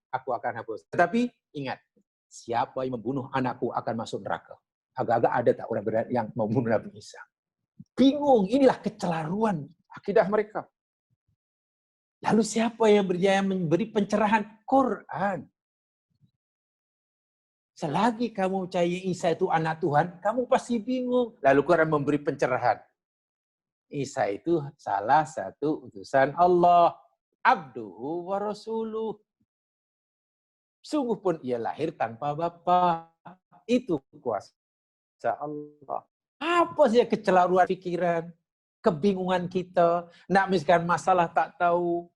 aku akan hapus. Tetapi ingat, siapa yang membunuh anakku akan masuk neraka. Agak-agak ada tak orang yang membunuh Nabi Isa? Bingung, inilah kecelaruan akidah mereka. Lalu siapa yang berjaya memberi pencerahan? Quran. Selagi kamu percaya Isa itu anak Tuhan, kamu pasti bingung. Lalu Quran memberi pencerahan. Isa itu salah satu utusan Allah. Abduhu wa rasuluh. Sungguh pun ia lahir tanpa bapa. Itu kuasa Allah. Apa sih kecelaruan pikiran? Kebingungan kita. Nak misalkan masalah tak tahu.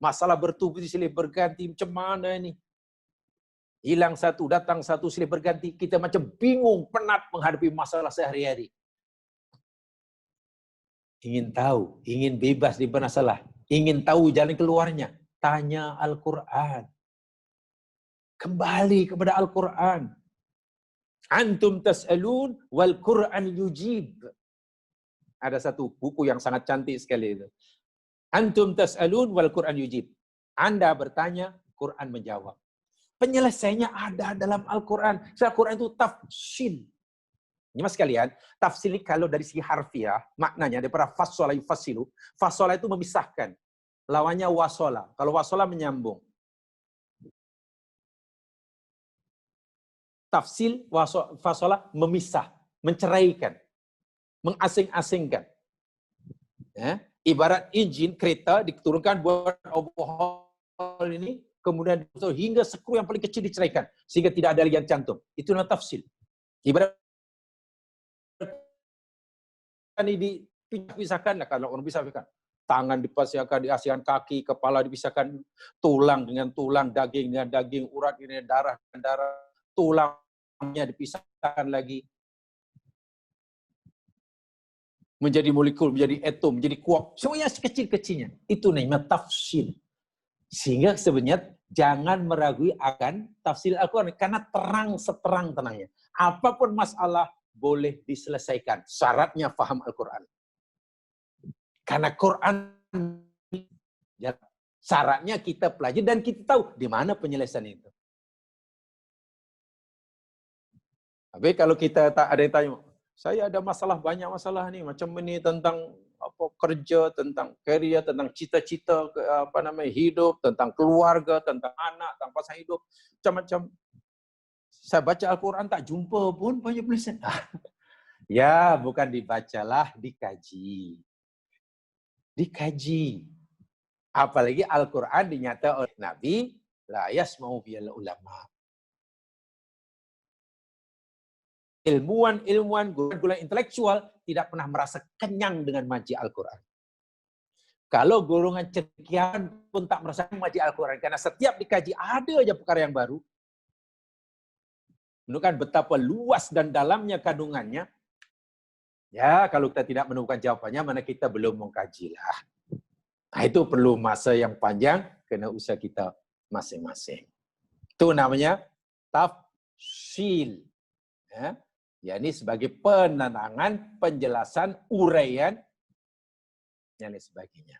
Masalah bertubi silih berganti. Macam mana ini? Hilang satu, datang satu, silih berganti. Kita macam bingung, penat menghadapi masalah sehari-hari. Ingin tahu, ingin bebas di masalah. Ingin tahu jalan keluarnya. Tanya Al-Quran. Kembali kepada Al-Quran. Antum tas'alun wal Quran yujib. Ada satu buku yang sangat cantik sekali itu. Antum tas'alun wal Quran yujib. Anda bertanya, Quran menjawab. Penyelesaiannya ada dalam Al-Quran. Al-Quran itu tafsil. Ini mas sekalian, tafsil ini kalau dari segi harfiah, maknanya daripada fasola yufasilu. Fasola itu memisahkan. Lawannya wasola. Kalau wasola menyambung. Tafsil, fasola memisah, menceraikan, mengasing-asingkan. Ya? Ibarat injin kereta diturunkan buat overhaul ini, kemudian hingga skru yang paling kecil diceraikan sehingga tidak ada lagi yang cantum. Itu namanya tafsil. Ibarat ini dipisahkan, kalau orang pisahkan, tangan dipisahkan kaki, kepala dipisahkan, tulang dengan tulang, daging dengan daging, urat dengan darah dengan darah, tulangnya dipisahkan lagi menjadi molekul, menjadi atom, menjadi kuark, semuanya sekecil-kecilnya. Itu namanya tafsil. Sehingga sebenarnya jangan meragui akan tafsir Al-Quran. Karena terang seterang-terangnya. Apapun masalah boleh diselesaikan. Syaratnya faham Al-Quran. Karena Quran syaratnya kita pelajari dan kita tahu di mana penyelesaian itu. Tapi kalau kita tak ada yang tanya, saya ada masalah, banyak masalah nih. Macam ini tentang kerja, tentang career, tentang cita-cita hidup, tentang keluarga, tentang anak, tentang pasangan hidup, macam-macam. Saya baca Al-Quran tak jumpa pun banyak penulisan. Ya, bukan dibacalah, dikaji. Dikaji. Apalagi Al-Quran dinyatakan oleh Nabi, la yasma'u bihal ulama. Ilmuwan, guru intelektual tidak pernah merasa kenyang dengan maji Al-Quran. Kalau golongan cendekiawan pun tak merasa maji Al-Quran. Karena setiap dikaji ada aja perkara yang baru. Menunjukkan betapa luas dan dalamnya kandungannya. Ya, kalau kita tidak menemukan jawabannya, mana kita belum mengkajilah. Nah, itu perlu masa yang panjang, kena usaha kita masing-masing. Itu namanya tafsil. Ya. Yakni sebagai penerangan, penjelasan, uraian, dan lain sebagainya.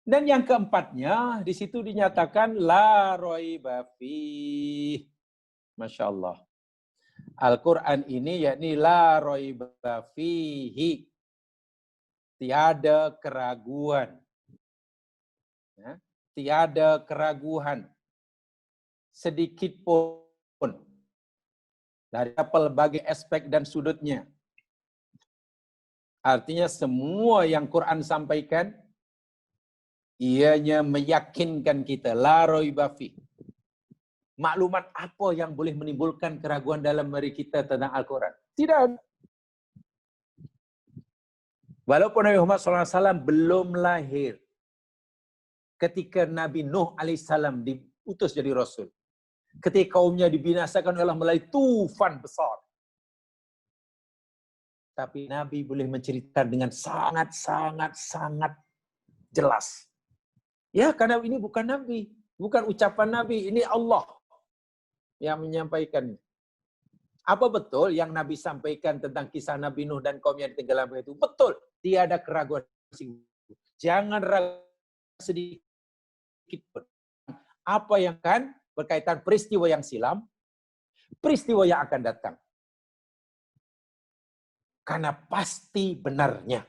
Dan yang keempatnya, di situ dinyatakan la raiba fih. Masya Allah. Al-Quran ini yakni la raiba fihi. Tiada keraguan. Ya. Tiada keraguan. Sedikit pun. Dari pelbagai aspek dan sudutnya. Artinya semua yang Quran sampaikan, ianya meyakinkan kita. La raiba fi. Maklumat apa yang boleh menimbulkan keraguan dalam diri kita tentang Al-Quran? Tidak. Walaupun Nabi Muhammad SAW belum lahir. Ketika Nabi Nuh AS diutus jadi Rasul. Ketika kaumnya dibinasakan oleh melalui tufan besar. Tapi Nabi boleh menceritakan dengan sangat jelas. Ya, karena ini bukan Nabi. Bukan ucapan Nabi. Ini Allah yang menyampaikan. Apa betul yang Nabi sampaikan tentang kisah Nabi Nuh dan kaum yang tenggelam itu? Betul. Tiada keraguan. Jangan ragu sedikit pun. Apa yang akan berkaitan peristiwa yang silam, peristiwa yang akan datang. Karena pasti benarnya.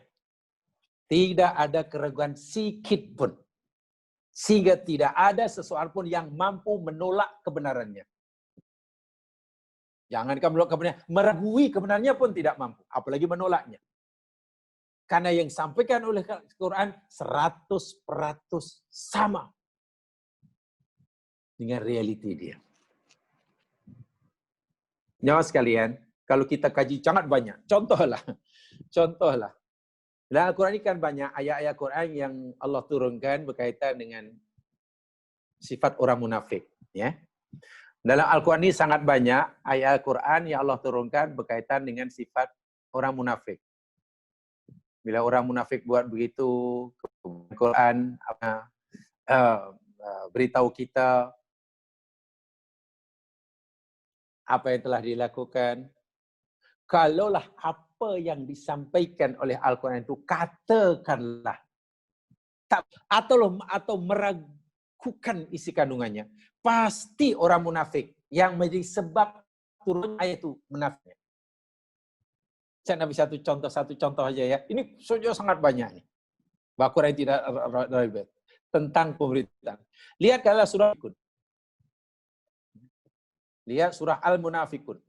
Tidak ada keraguan sedikit pun. Sehingga tidak ada seseorang pun yang mampu menolak kebenarannya. Jangankan menolak kebenarannya, meragui kebenarannya pun tidak mampu. Apalagi menolaknya. Karena yang disampaikan oleh Al-Quran 100% sama dengan realiti dia. Nyawa sekalian, kalau kita kaji sangat banyak. Contohlah. Dan Al-Quran ini kan banyak ayat-ayat Quran yang Allah turunkan berkaitan dengan sifat orang munafik. Ya. Dalam Al-Quran ini sangat banyak ayat Al-Quran yang Allah turunkan berkaitan dengan sifat orang munafik. Bila orang munafik buat begitu, Al-Quran beritahu kita apa yang telah dilakukan. Kalaulah apa yang disampaikan oleh Al-Quran itu katakanlah atau meragukan isi kandungannya, pasti orang munafik yang menjadi sebab turun ayat itu munafik. Saya nabi satu contoh aja ya. Ini sudah sangat banyak nih. Al-Quran tidak ribet tentang pemberitaan. Lihat kalau surah Lihat surah Al-Munafikun.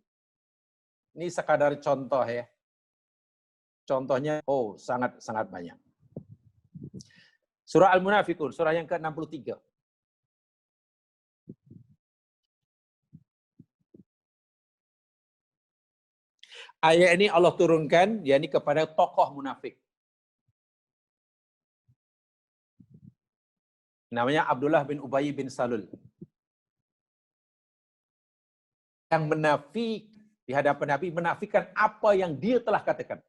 Ini sekadar contoh ya. Contohnya, sangat banyak. Surah Al-Munafikun, surah yang ke-63. Ayat ini Allah turunkan, yakni kepada tokoh munafik. Namanya Abdullah bin Ubay bin Salul. Yang menafik di hadapan Nabi, menafikan apa yang dia telah katakan.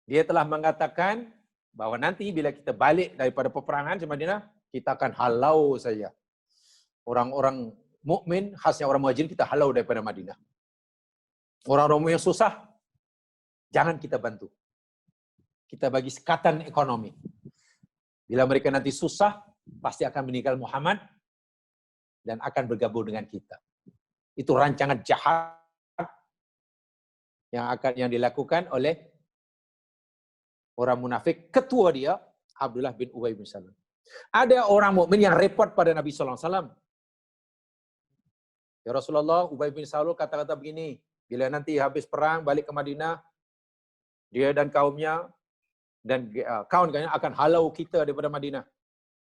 Dia telah mengatakan bahwa nanti bila kita balik daripada peperangan di Madinah, kita akan halau saja. Orang-orang mukmin, khasnya orang muhajirin, kita halau daripada Madinah. Orang-orang yang susah, jangan kita bantu. Kita bagi sekatan ekonomi. Bila mereka nanti susah, pasti akan meninggal Muhammad dan akan bergabung dengan kita. Itu rancangan jahat yang dilakukan oleh orang munafik, ketua dia Abdullah bin Ubay bin Salul. Ada orang mukmin yang repot pada Nabi sallallahu alaihi wasallam. Ya Rasulullah, Ubay bin Salul kata-kata begini, bila nanti habis perang balik ke Madinah, dia dan kaumnya dan kawan-kawannya akan halau kita daripada Madinah.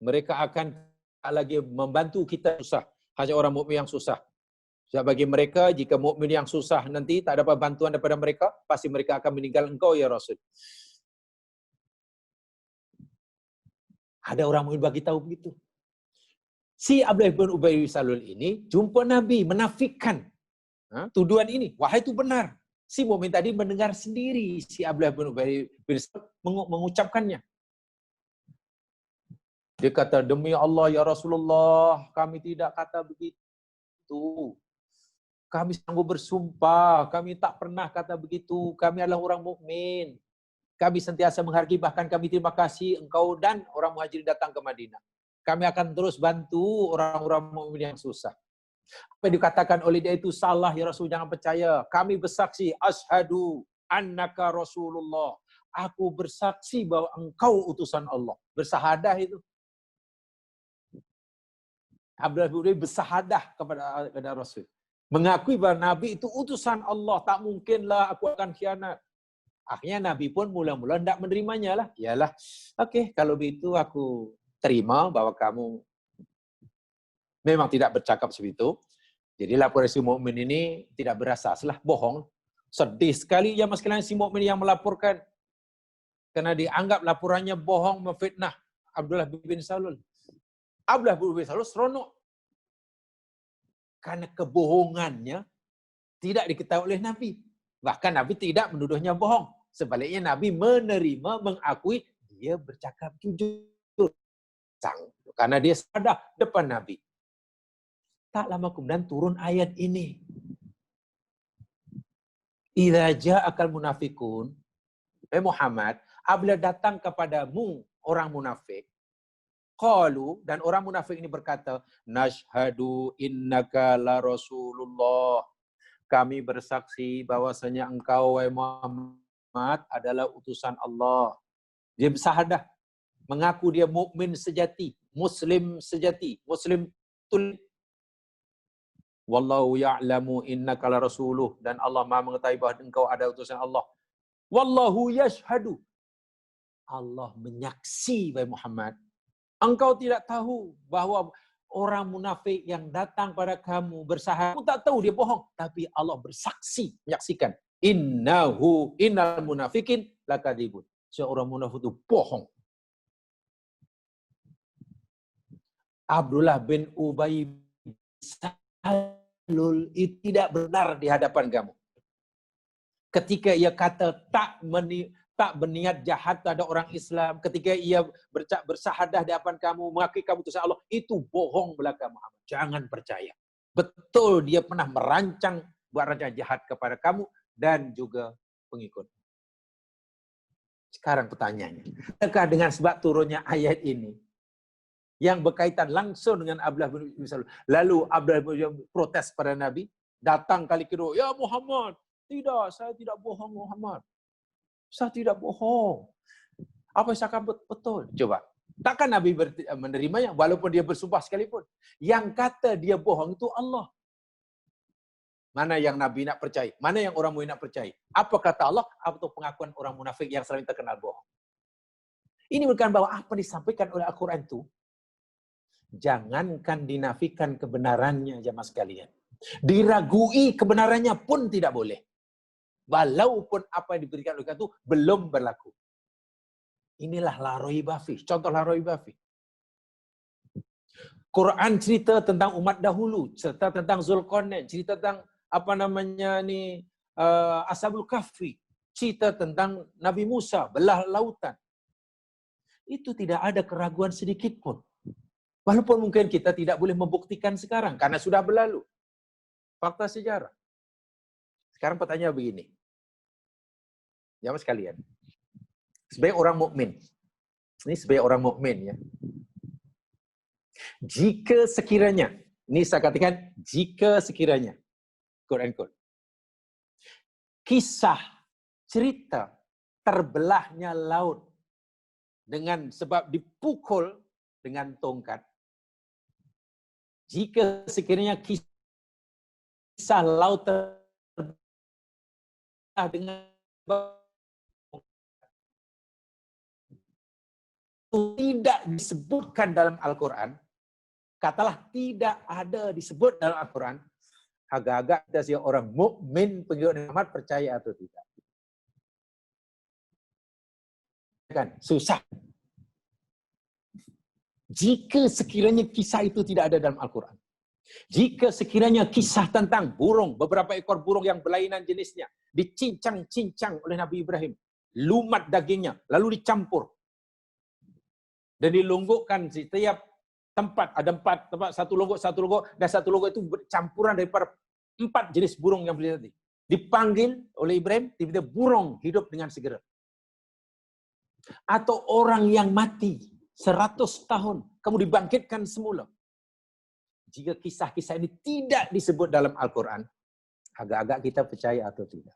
Mereka akan tak lagi membantu kita susah. Hanya orang mukmin yang susah. Sebab bagi mereka, jika mukmin yang susah nanti tak dapat bantuan daripada mereka, pasti mereka akan meninggal engkau ya Rasul. Ada orang mukmin bagi tahu begitu. Si Abdullah bin Ubay bin Salul ini jumpa Nabi menafikan tuduhan ini. Wahai itu benar. Si mukmin tadi mendengar sendiri si Abdullah bin Ubay bin Salul mengucapkannya. Dia kata, demi Allah ya Rasulullah, kami tidak kata begitu. Kami sanggup bersumpah, kami tak pernah kata begitu. Kami adalah orang mukmin. Kami sentiasa menghargai, bahkan kami terima kasih engkau dan orang Muhajirin datang ke Madinah. Kami akan terus bantu orang-orang mukmin yang susah. Apa yang dikatakan oleh dia itu salah ya Rasul, jangan percaya. Kami bersaksi, asyhadu annaka Rasulullah. Aku bersaksi bahwa engkau utusan Allah. Bersahadah itu. Abdullah bin Ubay bersahadah kepada Rasul. Mengakui bahawa Nabi itu utusan Allah. Tak mungkinlah aku akan khianat. Akhirnya Nabi pun mula-mula tidak menerimanya lah. Yalah, okey, kalau begitu aku terima bahwa kamu memang tidak bercakap seperti itu. Jadi laporan si mukmin ini tidak berasas lah, bohong. Sedih sekali ya mas sekalian si mukmin yang melaporkan. Karena dianggap laporannya bohong, memfitnah Abdullah bin Salul. Abdullah bin Salul seronok. Karena kebohongannya tidak diketahui oleh Nabi. Bahkan Nabi tidak menuduhnya bohong. Sebaliknya Nabi menerima, mengakui dia bercakap jujur. Karena dia sadar depan Nabi. Tak lama kemudian turun ayat ini. Idza ja'akal munafiqun, Muhammad, apabila datang kepadamu orang munafik, qalu, dan orang munafik ini berkata, nashhadu innaka la Rasulullah. Kami bersaksi bahwasanya engkau wahai Muhammad adalah utusan Allah. Dia bersahadah, mengaku dia mukmin sejati, muslim sejati, muslim tul. Wallahu ya'lamu innaka la rasuluh, dan Allah Maha mengetahui bahawa engkau ada utusan Allah. Wallahu yashhadu. Allah menyaksi wahai Muhammad, engkau tidak tahu bahawa orang munafik yang datang pada kamu bersahadat, kamu tak tahu dia bohong, tapi Allah bersaksi, menyaksikan. Innal munafikin lakadzibun. Seorang munafik itu bohong. Abdullah bin Ubay Salul itu tidak benar di hadapan kamu. Ketika ia kata tak berniat jahat terhadap orang Islam, ketika ia bersahadah di hadapan kamu, mengakui kamu utusan Allah, itu bohong belaka Muhammad. Jangan percaya. Betul dia pernah merancang buat rancangan jahat kepada kamu dan juga pengikut. Sekarang pertanyaannya, adakah dengan sebab turunnya ayat ini yang berkaitan langsung dengan Abdullah bin Salul, lalu Abdullah bin protes pada Nabi, datang kali kedua, ya Muhammad, tidak, saya tidak bohong Muhammad. Saya tidak bohong. Apa yang saya akan betul? Coba. Takkan Nabi menerimanya walaupun dia bersumpah sekalipun. Yang kata dia bohong itu Allah. Mana yang Nabi nak percaya? Mana yang orang mukmin nak percaya? Apa kata Allah atau pengakuan orang munafik yang selalu terkenal bohong? Ini bukan bahwa apa disampaikan oleh Al-Quran itu jangankan dinafikan kebenarannya jemaah sekalian. Diragui kebenarannya pun tidak boleh. Walaupun apa yang diberikan oleh itu belum berlaku. Inilah la raiba fi. Contoh la raiba fi. Quran cerita tentang umat dahulu, cerita tentang Zulkarnain, cerita tentang Ashabul Kahfi, cerita tentang Nabi Musa belah lautan. Itu tidak ada keraguan sedikit pun. Walaupun mungkin kita tidak boleh membuktikan sekarang karena sudah berlalu. Fakta sejarah. Sekarang pertanyaan begini. Jamaah sekalian. Sebagai orang mukmin. Ini sebagai orang mukmin ya. Jika sekiranya, ini saya katakan jika sekiranya, quote unquote, kisah, cerita terbelahnya laut dengan sebab dipukul dengan tongkat. Jika sekiranya kisah laut terbelah dengan tidak disebutkan dalam Al-Quran, katalah tidak ada disebut dalam Al-Quran, agak-agak kita siap orang mukmin pengikut Muhammad percaya atau tidak. Kan susah. Jika sekiranya kisah itu tidak ada dalam Al-Quran, jika sekiranya kisah tentang burung, beberapa ekor burung yang berlainan jenisnya, dicincang-cincang oleh Nabi Ibrahim, lumat dagingnya, lalu dicampur, dan dilonggokkan setiap tempat, ada 4 tempat, satu longgok, dan satu longgok itu campuran daripada 4 jenis burung yang beliau tadi. Dipanggil oleh Ibrahim, tiba-tiba burung hidup dengan segera. Atau orang yang mati 100 tahun, kamu dibangkitkan semula. Jika kisah-kisah ini tidak disebut dalam Al-Quran, agak-agak kita percaya atau tidak.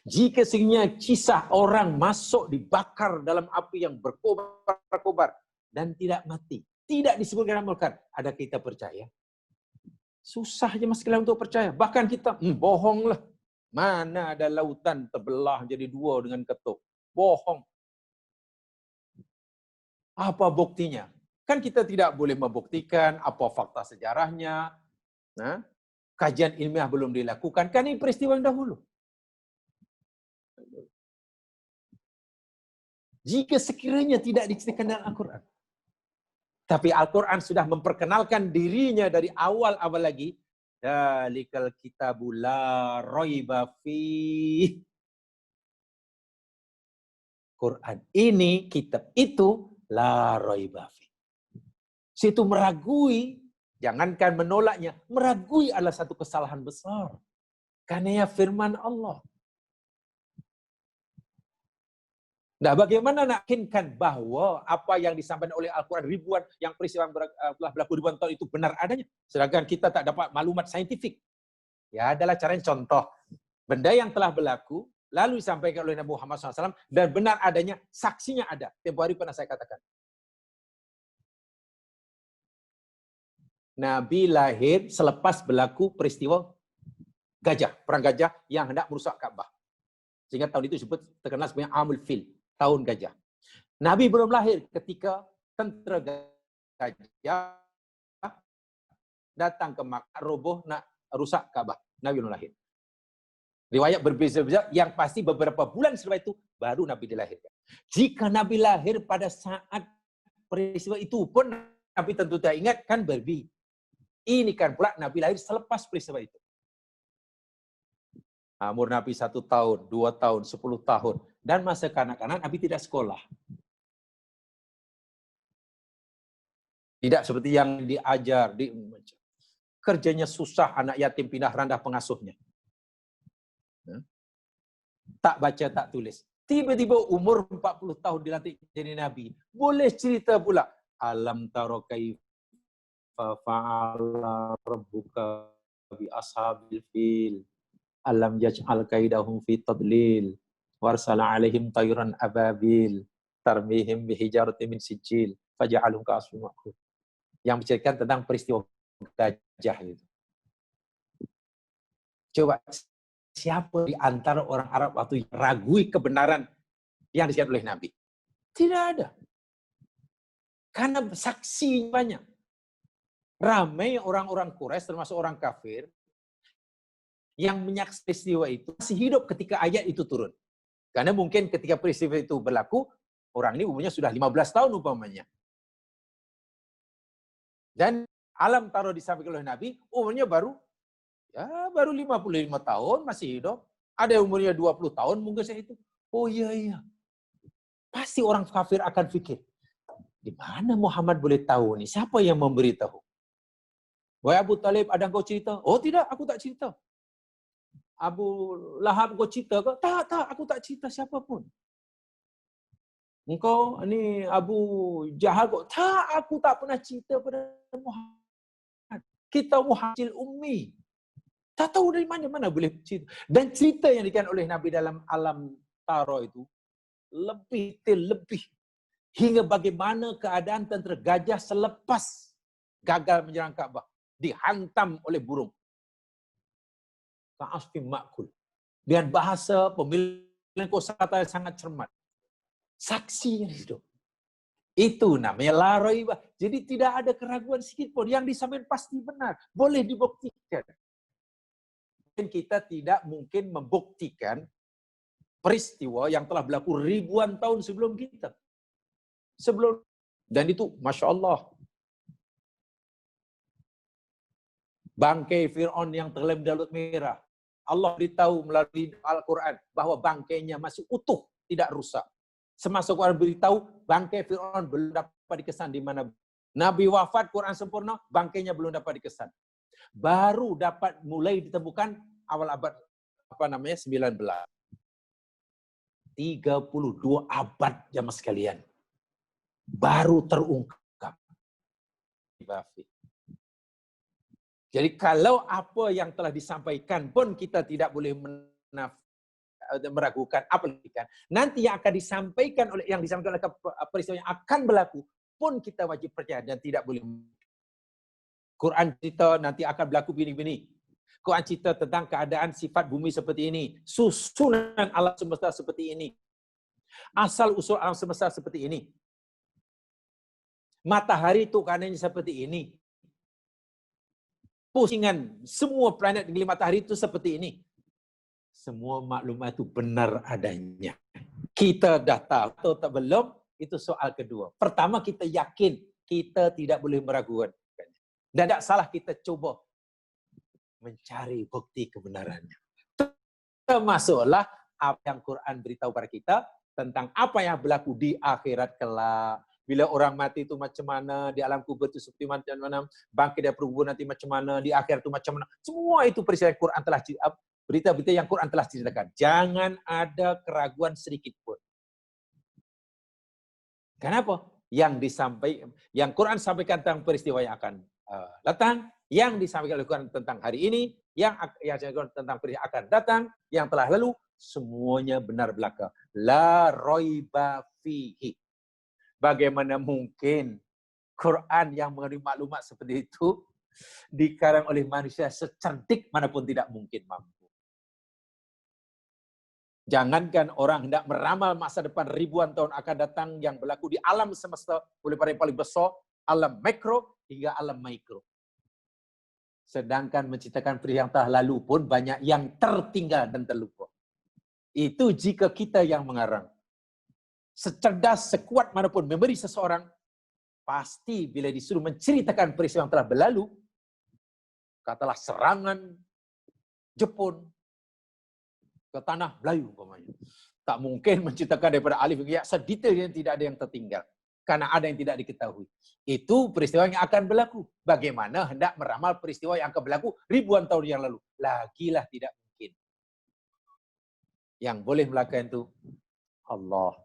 Jika sekiranya kisah orang masuk dibakar dalam api yang berkobar-kobar dan tidak mati, tidak disebut dalam Al-Quran, ada kita percaya? Susah je mas sekalian untuk percaya. Bahkan kita, bohonglah. Mana ada lautan terbelah jadi 2 dengan ketuk. Bohong. Apa buktinya? Kan kita tidak boleh membuktikan apa fakta sejarahnya. Nah, kajian ilmiah belum dilakukan. Kan ini peristiwa yang dahulu. Jika sekiranya tidak diceritakan dalam Al-Quran. Tapi Al-Quran sudah memperkenalkan dirinya dari awal-awal lagi. Dalikal kitabu la raiba fih. Quran ini, kitab itu, la raiba fih. Situ meragui, jangankan menolaknya, meragui adalah satu kesalahan besar. Karena ya firman Allah. Nah, bagaimana nak yakinkan bahwa apa yang disampaikan oleh Al-Quran ribuan, yang peristiwa telah berlaku ribuan tahun itu benar adanya, sedangkan kita tak dapat maklumat saintifik. Ya, adalah caranya contoh. Benda yang telah berlaku, lalu disampaikan oleh Nabi Muhammad SAW, dan benar adanya, saksinya ada. Tempoh hari pernah saya katakan. Nabi lahir selepas berlaku peristiwa gajah, perang gajah yang hendak merusak Ka'bah. Sehingga tahun itu disebut terkenal sebagai Amul Fil, tahun gajah. Nabi belum lahir ketika tentera gajah datang ke Makkah, roboh nak rusak Ka'bah. Nabi belum lahir. Riwayat berbeza-beza, yang pasti beberapa bulan setelah itu baru Nabi dilahirkan. Jika Nabi lahir pada saat peristiwa itu pun Nabi tentu tak ingat, kan berbi. Ini kan pula Nabi lahir selepas peristiwa itu. Umur Nabi 1 tahun, 2 tahun, 10 tahun. Dan masa kanak-kanak Nabi tidak sekolah. Tidak seperti yang diajar. Kerjanya susah, anak yatim pindah randah pengasuhnya. Tak baca, tak tulis. Tiba-tiba umur 40 tahun dilantik jadi Nabi. Boleh cerita pula. Alam taro kaifa fa'ala rabbuka bi ashabil fil. Alam yaj'al kaidahum fi tadlil. Warsala alaihim tayran ababil. Tarmihim bihijaratin min sijil. Faja'alhum ka'asfin ma'kul. Yang menceritakan tentang peristiwa gajah itu. Coba, siapa di antara orang Arab waktu yang ragui kebenaran yang disiarkan oleh Nabi? Tidak ada. Karena saksi banyak. Ramai orang-orang Quraisy termasuk orang kafir yang menyaksikan peristiwa itu masih hidup ketika ayat itu turun. Karena mungkin ketika peristiwa itu berlaku, orang ini umurnya sudah 15 tahun umpamanya. Dan alam taruh disampaikan oleh Nabi, umurnya baru 55 tahun masih hidup. Ada yang umurnya 20 tahun mungkin saya itu. Oh iya. Pasti orang kafir akan fikir, di mana Muhammad boleh tahu nih? Siapa yang memberitahu? Wahai Abu Talib, ada engkau cerita? Oh tidak, aku tak cerita. Abu Lahab kau cerita ke? Tak, aku tak cerita siapapun. Engkau ni Abu Jahal kau? Tak, aku tak pernah cerita pada Muhammad. Kita muhajir ummi. Tak tahu dari mana boleh cerita. Dan cerita yang dikatakan oleh Nabi dalam alam tara itu lebih hingga bagaimana keadaan tentera gajah selepas gagal menyerang Kaabah dihantam oleh burung. Ka'asfin ma'kul. Dengan bahasa pemilihan kosakata yang sangat cermat. Saksi yang hidup. Itu namanya la raibah. Jadi tidak ada keraguan sedikit pun. Yang disampaikan pasti benar. Boleh dibuktikan. Dan kita tidak mungkin membuktikan peristiwa yang telah berlaku ribuan tahun sebelum kita. Dan itu, Masya Allah. Bangkai Fir'aun yang tenggelam di Laut Merah. Allah beritahu melalui Al-Quran bahwa bangkainya masih utuh, tidak rusak. Semasa Quran beritahu, bangkai Fir'aun belum dapat dikesan di mana. Nabi wafat, Quran sempurna, bangkainya belum dapat dikesan. Baru dapat mulai ditemukan awal abad 19. 32 abad jamaah sekalian. Baru terungkap. Jadi kalau apa yang telah disampaikan pun kita tidak boleh meragukan apa yang nanti yang akan disampaikan oleh peristiwa yang akan berlaku pun kita wajib percaya dan tidak boleh. Quran cerita nanti akan berlaku begini-begini. Quran cerita tentang keadaan sifat bumi seperti ini. Susunan alam semesta seperti ini. Asal-usul alam semesta seperti ini. Matahari itu keadaannya seperti ini. Pusingan semua planet di matahari itu seperti ini. Semua maklumat itu benar adanya. Kita dah tahu atau tak belum, itu soal kedua. Pertama kita yakin, kita tidak boleh meragukan. Dan tidak salah kita coba mencari bukti kebenarannya. Termasuklah apa yang Quran beritahu kepada kita tentang apa yang berlaku di akhirat kelak. Bila orang mati itu macam mana, di alam kubur itu seperti mana, bangkit dari kubur nanti macam mana, di akhirat itu macam mana. Semua itu peristiwa yang Quran telah berita-berita yang Quran telah ceritakan. Jangan ada keraguan sedikit pun. Kenapa? Yang Quran sampaikan tentang peristiwa yang akan datang, yang disampaikan oleh Quran tentang hari ini, yang disampaikan tentang peristiwa yang akan datang, yang telah lalu, semuanya benar belaka. La raiba fihi. Bagaimana mungkin Quran yang mengandung maklumat seperti itu dikarang oleh manusia secerdik manapun tidak mungkin mampu. Jangankan orang hendak meramal masa depan ribuan tahun akan datang yang berlaku di alam semesta, mulai pada yang paling besar, alam mikro hingga alam mikro. Sedangkan menciptakan peristiwa yang telah lalu pun banyak yang tertinggal dan terlupa. Itu jika kita yang mengarang. Secerdas, sekuat manapun memori seseorang, pasti bila disuruh menceritakan peristiwa yang telah berlalu, katalah serangan Jepun ke tanah Melayu umpamanya. Tak mungkin menceritakan daripada alif hingga ya sedetail yang tidak ada yang tertinggal. Karena ada yang tidak diketahui. Itu peristiwa yang akan berlaku. Bagaimana hendak meramal peristiwa yang akan berlaku ribuan tahun yang lalu. Lagilah tidak mungkin. Yang boleh melakukan itu Allah.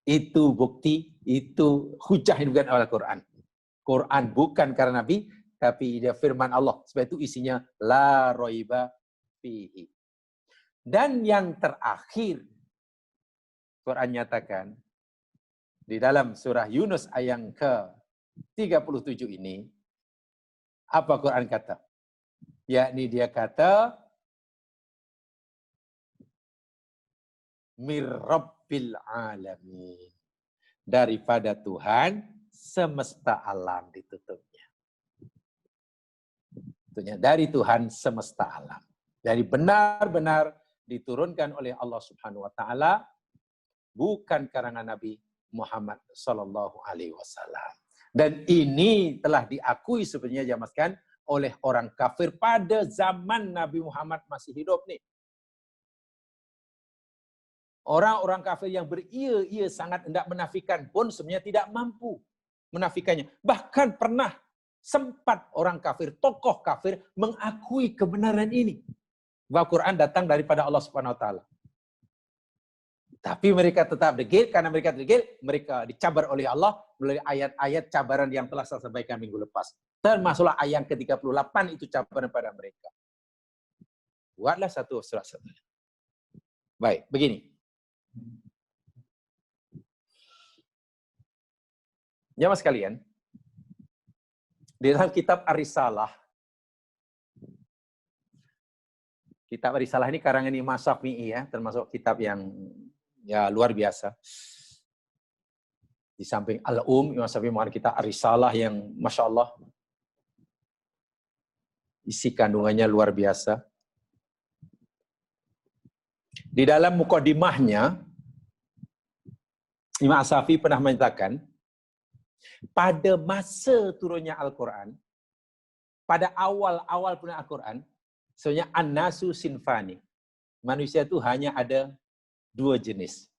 Itu bukti, itu hujah yang bukan Al-Quran. Quran bukan karena Nabi, tapi dia firman Allah. Sebab itu isinya la raiba fihi. Dan yang terakhir, Quran nyatakan di dalam surah Yunus ayat ke-37 ini, apa Quran kata? Yakni dia kata, mir rabbil alamin, daripada Tuhan semesta alam ditutupnya. Tentunya dari Tuhan semesta alam. Dari benar-benar diturunkan oleh Allah Subhanahu wa taala, bukan karangan Nabi Muhammad sallallahu alaihi wasallam. Dan ini telah diakui sebenarnya jamaskan oleh orang kafir pada zaman Nabi Muhammad masih hidup nih. Orang-orang kafir yang beria-ia sangat hendak menafikan pun sebenarnya tidak mampu menafikannya. Bahkan pernah sempat orang kafir, tokoh kafir mengakui kebenaran ini. Bahwa Quran datang daripada Allah Subhanahu wa taala. Tapi mereka tetap degil, karena mereka degil, mereka dicabar oleh Allah, melalui ayat-ayat cabaran yang telah saya sampaikan minggu lepas. Termasuklah ayat ke-38 itu cabaran pada mereka. Buatlah satu surat. Baik, begini. Jamaah sekalian, di dalam kitab Ar-Risalah, kitab Ar-Risalah ini karangan Imam Syafi'i ya, termasuk kitab yang ya luar biasa. Di samping Al-Um, Imam Syafi'i mengarang kitab Ar-Risalah yang Masya Allah, isi kandungannya luar biasa. Di dalam mukadimahnya, Imam Syafi'i pernah menyatakan, pada masa turunnya Al-Quran, pada awal-awal turunnya Al-Quran, sebenarnya an-nasu sinfani. Manusia itu hanya ada dua jenis.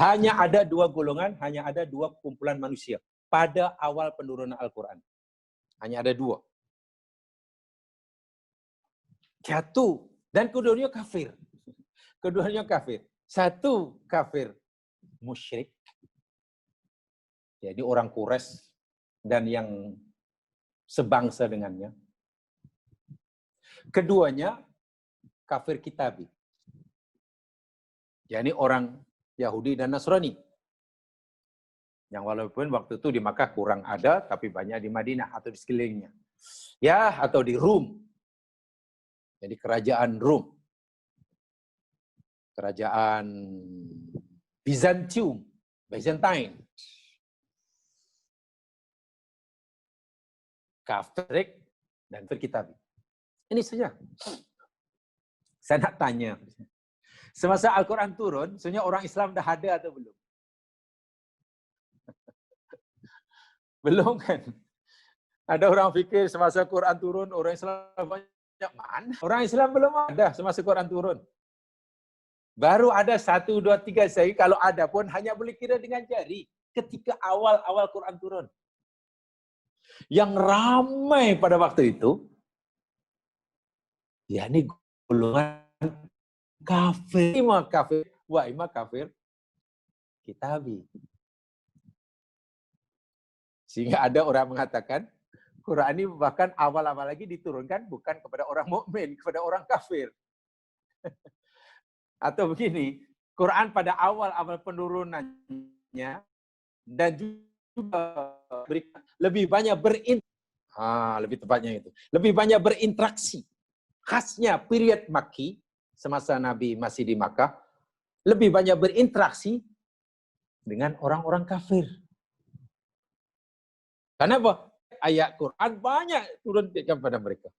Hanya ada dua golongan, hanya ada dua kumpulan manusia. Pada awal penurunan Al-Quran. Hanya ada dua. Satu, dan keduanya kafir. Keduanya kafir. Satu kafir musyrik. Jadi orang Quraisy dan yang sebangsa dengannya. Keduanya kafir kitabi. Jadi orang Yahudi dan Nasrani. Yang walaupun waktu itu di Makkah kurang ada, tapi banyak di Madinah atau di sekelilingnya. Ya, atau di Rum. Jadi kerajaan Rum. Kerajaan Byzantium. Byzantine. Kafir dan kafir. Ini saja. Saya nak tanya. Semasa Al-Quran turun, sebenarnya orang Islam dah ada atau belum? Belum kan? Ada orang fikir semasa Quran turun, orang Islam banyak mana? Orang Islam belum ada semasa Quran turun. Baru ada 1, 2, 3 saya. Kalau ada pun hanya boleh kira dengan jari. Ketika awal-awal Quran turun. Yang ramai pada waktu itu, yakni golongan kafir. Ima kafir, wa ima kafir kitabi. Sehingga ada orang mengatakan, Quran ini bahkan awal-awal lagi diturunkan bukan kepada orang mukmin, kepada orang kafir. Atau begini, Quran pada awal-awal penurunannya dan juga lebih banyak lebih tepatnya itu. Lebih banyak berinteraksi. Khasnya period Makki, semasa Nabi masih di Makkah, lebih banyak berinteraksi dengan orang-orang kafir. Kenapa? Ayat Quran banyak turun kepada mereka.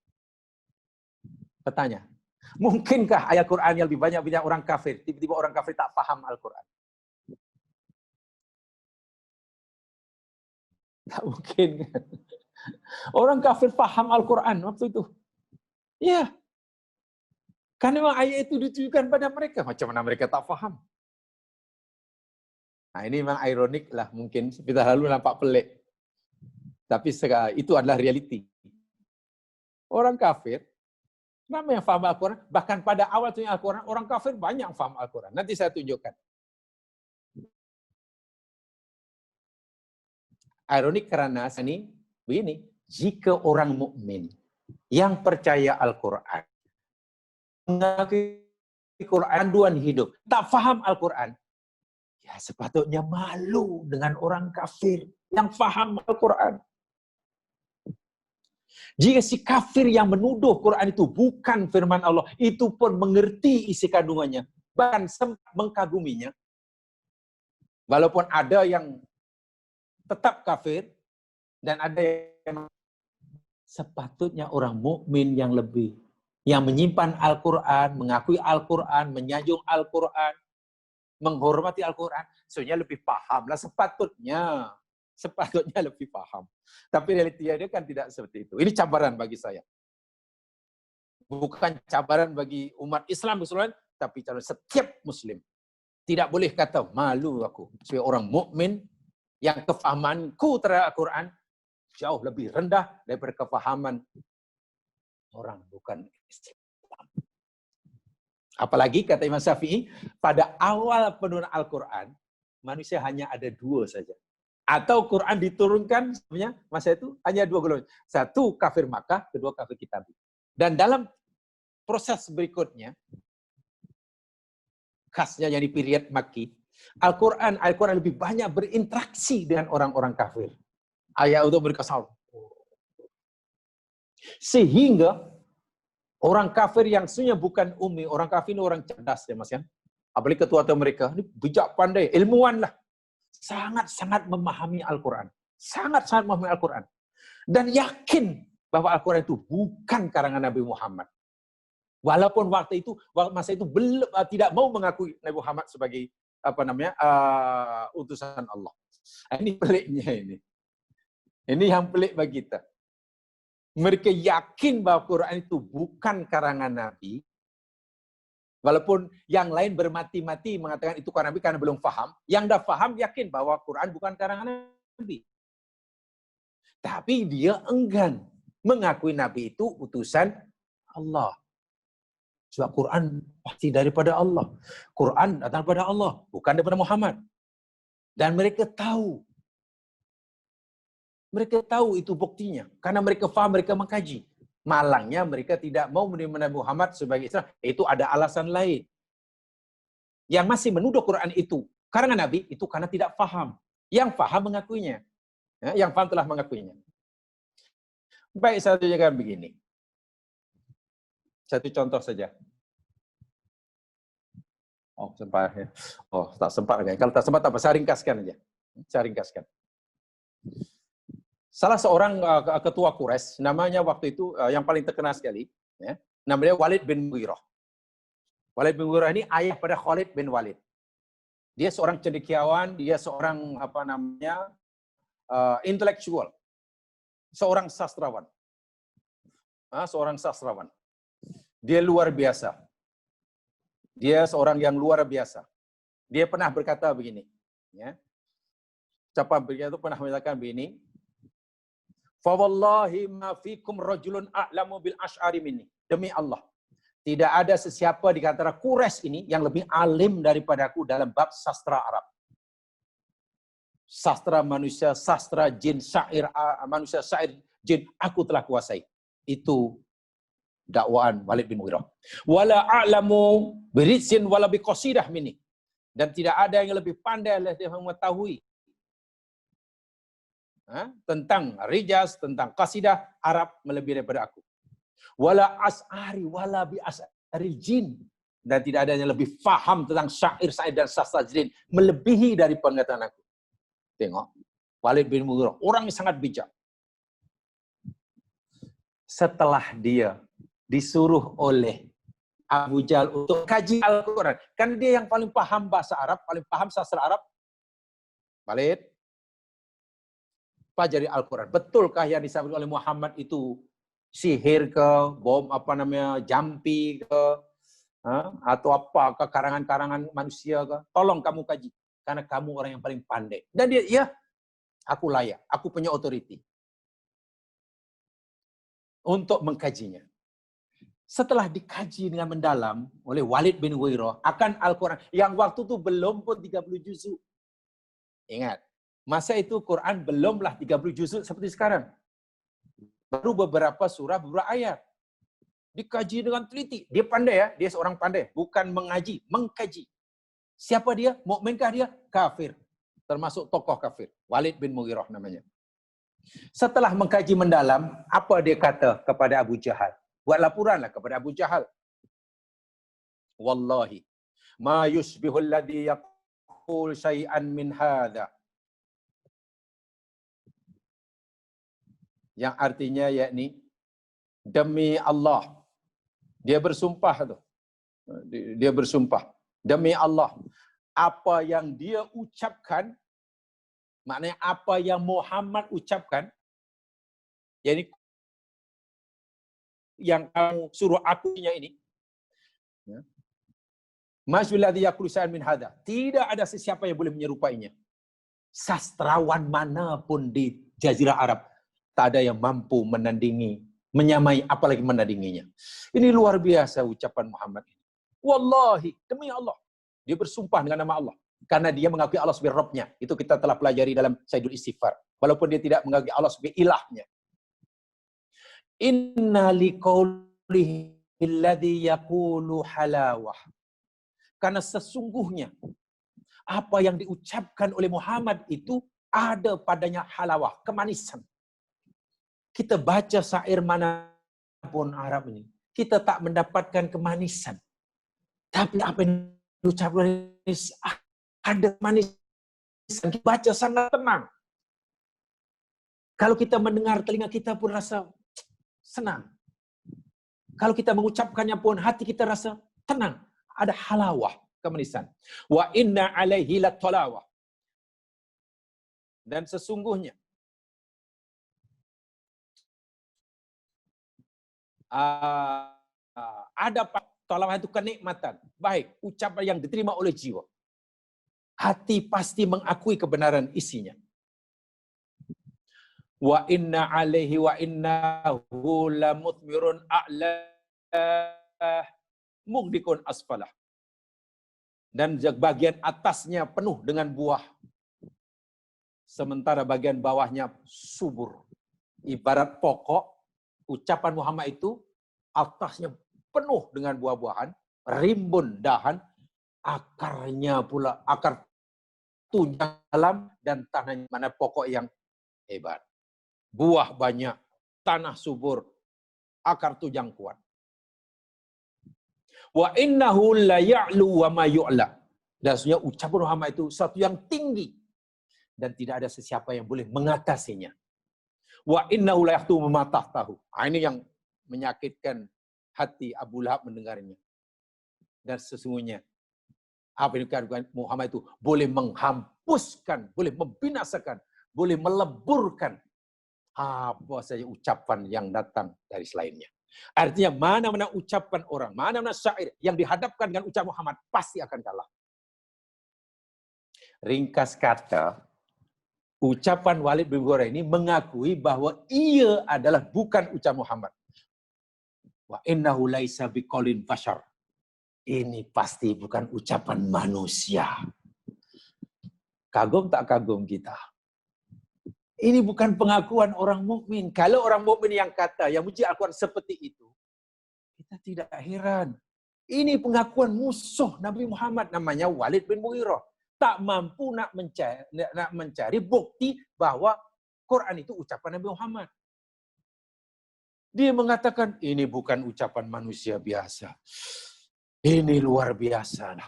Bertanya, mungkinkah ayat Quran yang lebih banyak orang kafir, tiba-tiba orang kafir tak paham Al-Quran? Tak mungkin. Orang kafir paham Al-Quran waktu itu. Ya. Karena memang ayat itu ditujukan pada mereka. Macam mana mereka tak paham? Nah ini memang ironik lah mungkin. Kita lalu nampak pelik. Tapi itu adalah realiti. Orang kafir, kenapa yang paham Al-Quran? Bahkan pada awal turunnya Al-Quran, orang kafir banyak yang paham Al-Quran. Nanti saya tunjukkan. Ironik karena ini begini, jika orang mukmin yang percaya Al-Quran, mengakui Quran hidup, tak faham Al-Quran, ya sepatutnya malu dengan orang kafir yang faham Al-Quran. Jika si kafir yang menuduh Quran itu bukan firman Allah, itu pun mengerti isi kandungannya, bahkan sempat mengkaguminya, walaupun ada yang tetap kafir dan ada yang sepatutnya orang mukmin yang menyimpan Al-Quran, mengakui Al-Quran, menyanjung Al-Quran, menghormati Al-Quran, sebenarnya lebih paham lah sepatutnya lebih paham. Tapi realitinya kan tidak seperti itu. Ini cabaran bagi saya. Bukan cabaran bagi umat Islam keseluruhan, tapi cabaran setiap Muslim. Tidak boleh kata malu aku sebagai orang mukmin yang kefahamanku terhadap Al-Quran jauh lebih rendah daripada kefahaman orang bukan Islam. Apalagi kata Imam Syafi'i, pada awal penurunan Al-Quran, manusia hanya ada dua saja. Atau Quran diturunkan sebenarnya masa itu hanya dua golongan. Satu kafir Makkah, kedua kafir Kitabi. Dan dalam proses berikutnya, khasnya yang di period Makki, Al-Quran lebih banyak berinteraksi dengan orang-orang kafir. Ayat untuk berkasal. Sehingga orang kafir yang sebenarnya bukan ummi, orang kafir ini orang cerdas ya Mas ya. Apalagi ketua-ketua mereka, ini bijak pandai, ilmuwan lah. Sangat-sangat memahami Al-Quran. Sangat-sangat memahami Al-Quran. Dan yakin bahwa Al-Quran itu bukan karangan Nabi Muhammad. Walaupun masa itu belum tidak mau mengakui Nabi Muhammad sebagai utusan Allah. Ini peliknya ini. Ini yang pelik bagi kita. Mereka yakin bahwa Quran itu bukan karangan Nabi. Walaupun yang lain bermati-mati mengatakan itu karangan Nabi karena belum paham. Yang dah paham yakin bahwa Quran bukan karangan Nabi. Tapi dia enggan mengakui Nabi itu utusan Allah. Sebab Quran pasti daripada Allah. Quran datang daripada Allah, bukan daripada Muhammad. Dan mereka tahu. Mereka tahu itu buktinya. Karena mereka faham, mereka mengkaji. Malangnya mereka tidak mau menerima Nabi Muhammad sebagai Islam. Itu ada alasan lain. Yang masih menuduh Quran itu karangan Nabi, itu karena tidak faham. Yang faham mengakuinya. Yang faham telah mengakuinya. Baik, satu jangan begini. Satu contoh saja. Oh, sempat ya. Oh, tak sempat lagi. Kalau tak sempat apa? Saya ringkaskan aja. Saya ringkaskan. Salah seorang ketua Quraisy, namanya waktu itu yang paling terkenal sekali, ya, namanya Walid bin Mughirah. Walid bin Mughirah ini ayah pada Khalid bin Walid. Dia seorang cendekiawan, dia seorang intelektual, seorang sastrawan. Seorang sastrawan. Dia luar biasa. Dia seorang yang luar biasa. Dia pernah berkata begini, ya. Siapa beliau itu pernah mengatakan begini, fa wallahi ma fikum rajulun a'lamu bil asy'ari minni. Demi Allah, tidak ada sesiapa di antara Quraisy ini yang lebih alim daripada aku dalam bab sastra Arab. Sastra manusia, sastra jin, syair manusia, syair jin, aku telah kuasai. Itu dakwaan Walid bin Mughirah. Wala a'lamu birizin wala biqasidah minni. Dan tidak ada yang lebih pandai yang mengetahui tentang rijaz, tentang qasidah Arab melebihi daripada aku. Wala as'ari wala bi as'ari jin, dan tidak ada yang lebih faham tentang syair-syair dan sastra jin melebihi dari pengetahuan aku. Tengok, Walid bin Mughirah, orang yang sangat bijak. Setelah dia disuruh oleh Abu Jahal untuk kaji Al-Quran, kan dia yang paling paham bahasa Arab, paling paham sastra Arab. Walid, pelajari Al-Quran. Betulkah yang disampaikan oleh Muhammad itu sihir ke, bom jampi ke, atau apa ke karangan-karangan manusia ke? Tolong kamu kaji, karena kamu orang yang paling pandai. Dan dia, ya, aku layak, aku punya otoriti untuk mengkajinya. Setelah dikaji dengan mendalam oleh Walid bin Mughirah akan Al-Quran, yang waktu itu belum pun 30 juzuk. Ingat, masa itu Quran belumlah 30 juzuk seperti sekarang. Baru beberapa surah, beberapa ayat. Dikaji dengan teliti. Dia pandai ya, dia seorang pandai. Bukan mengaji, mengkaji. Siapa dia? Mukminkah dia? Kafir. Termasuk tokoh kafir. Walid bin Mughirah namanya. Setelah mengkaji mendalam, apa dia kata kepada Abu Jahal? Buat laporanlah kepada Abu Jahal. Wallahi, ma yusbihul ladhi yaqul syai'an min hadha. Yang artinya yakni, demi Allah. Dia bersumpah tu. Dia bersumpah. Demi Allah. Apa yang dia ucapkan, maknanya apa yang Muhammad ucapkan, yakni yang kamu suruh akunya ini, Mas'ulladhi yaqulu syai'an min hadha. Tidak ada sesiapa yang boleh menyerupainya. Sastrawan manapun di Jazirah Arab tak ada yang mampu menandingi, menyamai, apalagi menandinginya. Ini luar biasa ucapan Muhammad. Wallahi, demi Allah. Dia bersumpah dengan nama Allah. Karena dia mengakui Allah sebagai Rabb-nya. Itu kita telah pelajari dalam Sayyidul Istighfar. Walaupun dia tidak mengakui Allah sebagai ilahnya. Inna liqaulihi alladhi yaqulu halawah. Karena sesungguhnya apa yang diucapkan oleh Muhammad itu ada padanya halawah, kemanisan. Kita baca syair manapun Arab ini, kita tak mendapatkan kemanisan. Tapi apa yang diucapkan ini ada kemanisan. Kita baca sangat tenang. Kalau kita mendengar, telinga kita pun rasa senang. Kalau kita mengucapkannya pun hati kita rasa tenang. Ada halawah, kemanisan. Wa inna alaihi lattalawah. Dan sesungguhnya ada talawah itu kenikmatan. Baik, ucapan yang diterima oleh jiwa. Hati pasti mengakui kebenaran isinya. Wa inna alaihi wa innahu lamutmirun a'la mughdikun asfalah. Dan bagian atasnya penuh dengan buah. Sementara bagian bawahnya subur. Ibarat pokok, ucapan Muhammad itu atasnya penuh dengan buah-buahan, rimbun dahan, akarnya pula, akar tunjang dalam, dan tanahnya mana pokok yang hebat. Buah banyak, tanah subur, akar tunjang kuat. Wa innahu la ya'lu wa ma yu'la. Dan sebenarnya ucapan Muhammad itu satu yang tinggi dan tidak ada sesiapa yang boleh mengatasinya. Wa innahu la yahtu mematah tahu. Ini yang menyakitkan hati Abu Lahab mendengarnya. Dan sesungguhnya apa yang dikatakan Muhammad itu boleh menghapuskan, boleh membinasakan, boleh meleburkan apa saja ucapan yang datang dari selainnya. Artinya mana-mana ucapan orang, mana-mana syair yang dihadapkan dengan ucapan Muhammad pasti akan kalah. Ringkas kata, ucapan Walid bin Mughirah ini mengakui bahwa ia adalah bukan ucapan Muhammad. Wa innahu laisa biqaulin bashar. Ini pasti bukan ucapan manusia. Kagum tak kagum kita? Ini bukan pengakuan orang mukmin. Kalau orang mukmin yang kata, yang muji Al-Quran seperti itu, kita tidak heran. Ini pengakuan musuh Nabi Muhammad, namanya Walid bin Mughirah. Tak mampu nak mencari bukti bahwa Quran itu ucapan Nabi Muhammad. Dia mengatakan, ini bukan ucapan manusia biasa. Ini luar biasa.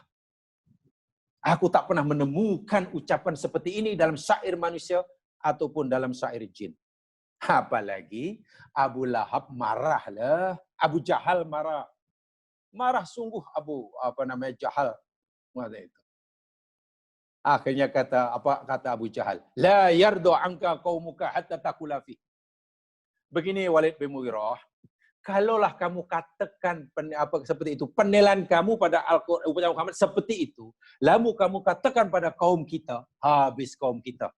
Aku tak pernah menemukan ucapan seperti ini dalam syair manusia ataupun dalam syair jin. Apalagi Abu Lahab marahlah, Abu Jahal marah. Marah sungguh Jahal. Itu. Akhirnya kata Abu Jahal, la yardu anka qaumuka hatta taqula fi. Begini Walid bin Mughirah, kalaulah kamu katakan seperti itu, penilaian kamu pada Al-Quran Muhammad seperti itu, lalu kamu katakan pada kaum kita, habis kaum kita.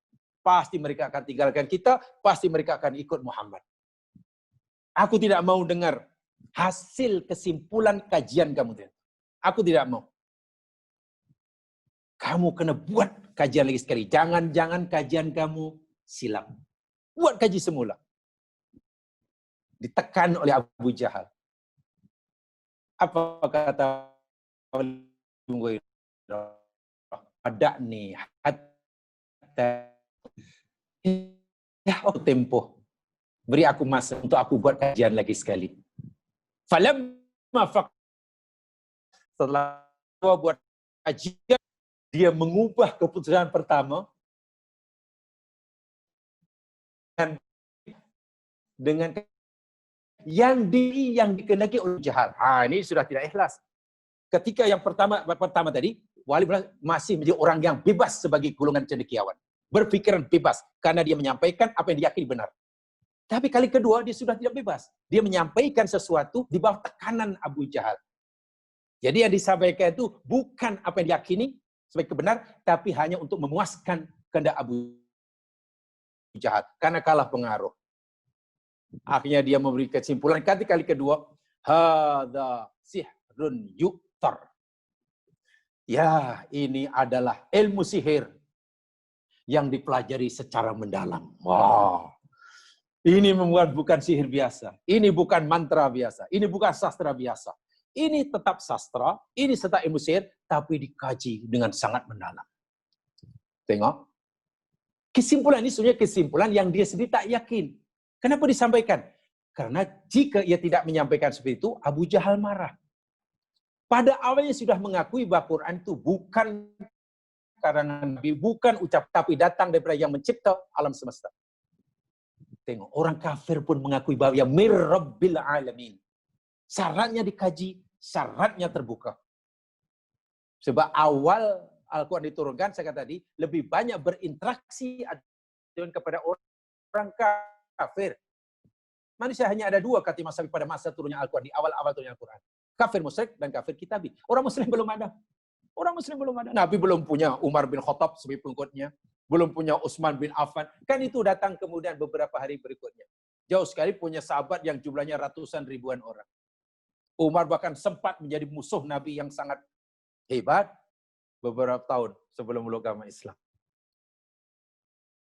Pasti mereka akan tinggalkan kita, pasti mereka akan ikut Muhammad. Aku tidak mau dengar hasil kesimpulan kajian kamu. Aku tidak mau. Kamu kena buat kajian lagi sekali. Jangan-jangan kajian kamu silap. Buat kaji semula. Ditekan oleh Abu Jahal. Apa kata Adakni hatta tempo. Beri aku masa untuk aku buat kajian lagi sekali. Setelah buat kajian, dia mengubah keputusan pertama dengan yang dikehendaki oleh Jahal. Ini sudah tidak ikhlas. Ketika yang pertama tadi, Walid masih menjadi orang yang bebas sebagai golongan cendekiawan. Berpikiran bebas karena dia menyampaikan apa yang diyakini benar. Tapi kali kedua dia sudah tidak bebas. Dia menyampaikan sesuatu di bawah tekanan Abu Jahal. Jadi yang disampaikan itu bukan apa yang diyakini sebagai kebenar, tapi hanya untuk memuaskan kehendak Abu Jahal karena kalah pengaruh. Akhirnya dia memberi kesimpulan kali kedua, hadza sihrun yu'tar. Ya, ini adalah ilmu sihir yang dipelajari secara mendalam. Wah, ini membuat bukan sihir biasa. Ini bukan mantra biasa. Ini bukan sastra biasa. Ini tetap sastra, ini tetap ilmu sihir, tapi dikaji dengan sangat mendalam. Tengok. Kesimpulan ini sebenarnya kesimpulan yang dia sendiri tak yakin. Kenapa disampaikan? Karena jika ia tidak menyampaikan seperti itu, Abu Jahal marah. Pada awalnya sudah mengakui bahwa Quran itu bukan karena Nabi, bukan ucap, tapi datang daripada yang mencipta alam semesta. Tengok, orang kafir pun mengakui bahwa ya mir rabbil alamin. Syaratnya dikaji, syaratnya terbuka. Sebab awal Al-Quran diturunkan, saya kata tadi, lebih banyak berinteraksi kepada orang kafir. Manusia hanya ada dua kata masawi pada masa turunnya Al-Quran, di awal-awal turunnya Al-Quran. Kafir musyrik dan kafir kitabi. Orang Muslim belum ada. Orang Muslim belum ada. Nabi belum punya Umar bin Khattab sebagai pengikutnya. Belum punya Utsman bin Affan. Kan itu datang kemudian beberapa hari berikutnya. Jauh sekali punya sahabat yang jumlahnya ratusan ribuan orang. Umar bahkan sempat menjadi musuh Nabi yang sangat hebat beberapa tahun sebelum agama Islam.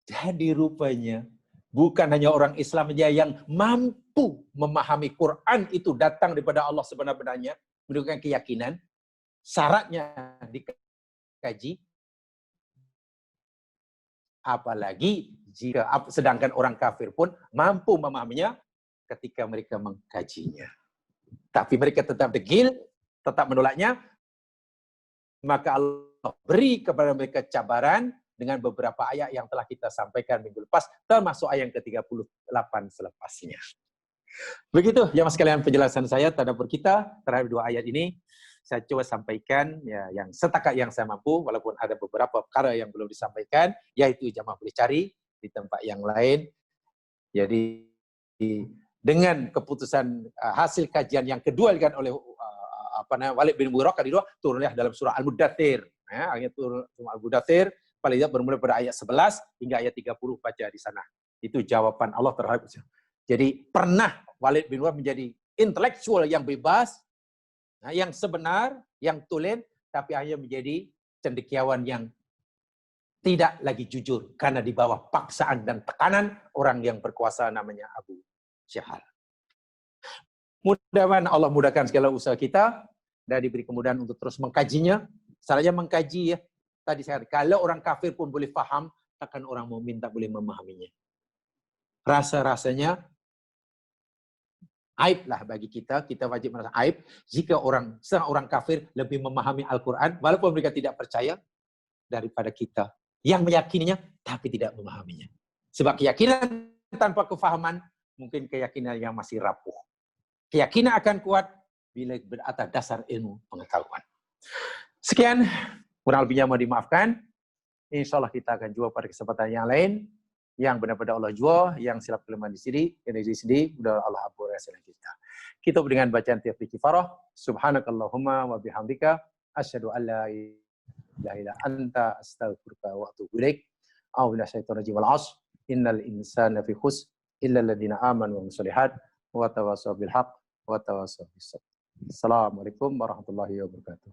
Jadi rupanya bukan hanya orang Islam saja yang mampu memahami Quran itu datang daripada Allah sebenar-benarnya, menunjukkan keyakinan, syaratnya dikaji, apalagi jika sedangkan orang kafir pun mampu memahaminya ketika mereka mengkajinya. Tapi mereka tetap degil, tetap menolaknya, maka Allah beri kepada mereka cabaran dengan beberapa ayat yang telah kita sampaikan minggu lepas, termasuk ayat yang ke-38 selepasnya. Begitu, jamaah sekalian penjelasan saya tadabbur kita terhadap dua ayat ini. Saya coba sampaikan ya, yang setakat yang saya mampu, walaupun ada beberapa perkara yang belum disampaikan, yaitu jamaah boleh cari di tempat yang lain. Jadi dengan keputusan hasil kajian yang kedua kan oleh Walid bin Mughirah kali dua turunlah dalam surah Al-Mudaththir. Ya, ayat turun surah Al-Mudaththir paling tidak bermula pada ayat 11 hingga ayat 30 baca di sana. Itu jawaban Allah terhadap itu. Jadi pernah Walid bin Mughirah menjadi intelektual yang bebas, yang sebenar, yang tulen, tapi hanya menjadi cendekiawan yang tidak lagi jujur karena di bawah paksaan dan tekanan orang yang berkuasa namanya Abu Jahal. Mudah-mudahan Allah mudahkan segala usaha kita dan diberi kemudahan untuk terus mengkajinya. Salahnya mengkaji ya. Tadi saya kata, kalau orang kafir pun boleh faham, takkan orang mukmin tak boleh memahaminya. Rasa-rasanya aib lah bagi kita wajib merasa aib jika seorang kafir lebih memahami Al-Quran, walaupun mereka tidak percaya, daripada kita yang meyakininya tapi tidak memahaminya. Sebab keyakinan tanpa kefahaman mungkin keyakinan yang masih rapuh. Keyakinan akan kuat bila beratas dasar ilmu pengetahuan. Sekian, kurang lebihnya mau dimaafkan. InsyaAllah kita akan jumpa pada kesempatan yang lain. Yang benar-benar Allah jua, yang silap kelemahan di sini, yang di sini, mudah Allah ampun rasa kita. Kita dengan bacaan tiap kifarah. Subhanakallahumma wa bihamdika. Asyhadu an la ilaha illa anta astaghfiruka wa atubu ilaik. A'udzu billahi wal 'ashr. Innal insana fi khusr illa alladziina aamanu wa shalihat wa tawassaw bil haqq wa tawassaw bis sabr. Assalamualaikum warahmatullahi wabarakatuh.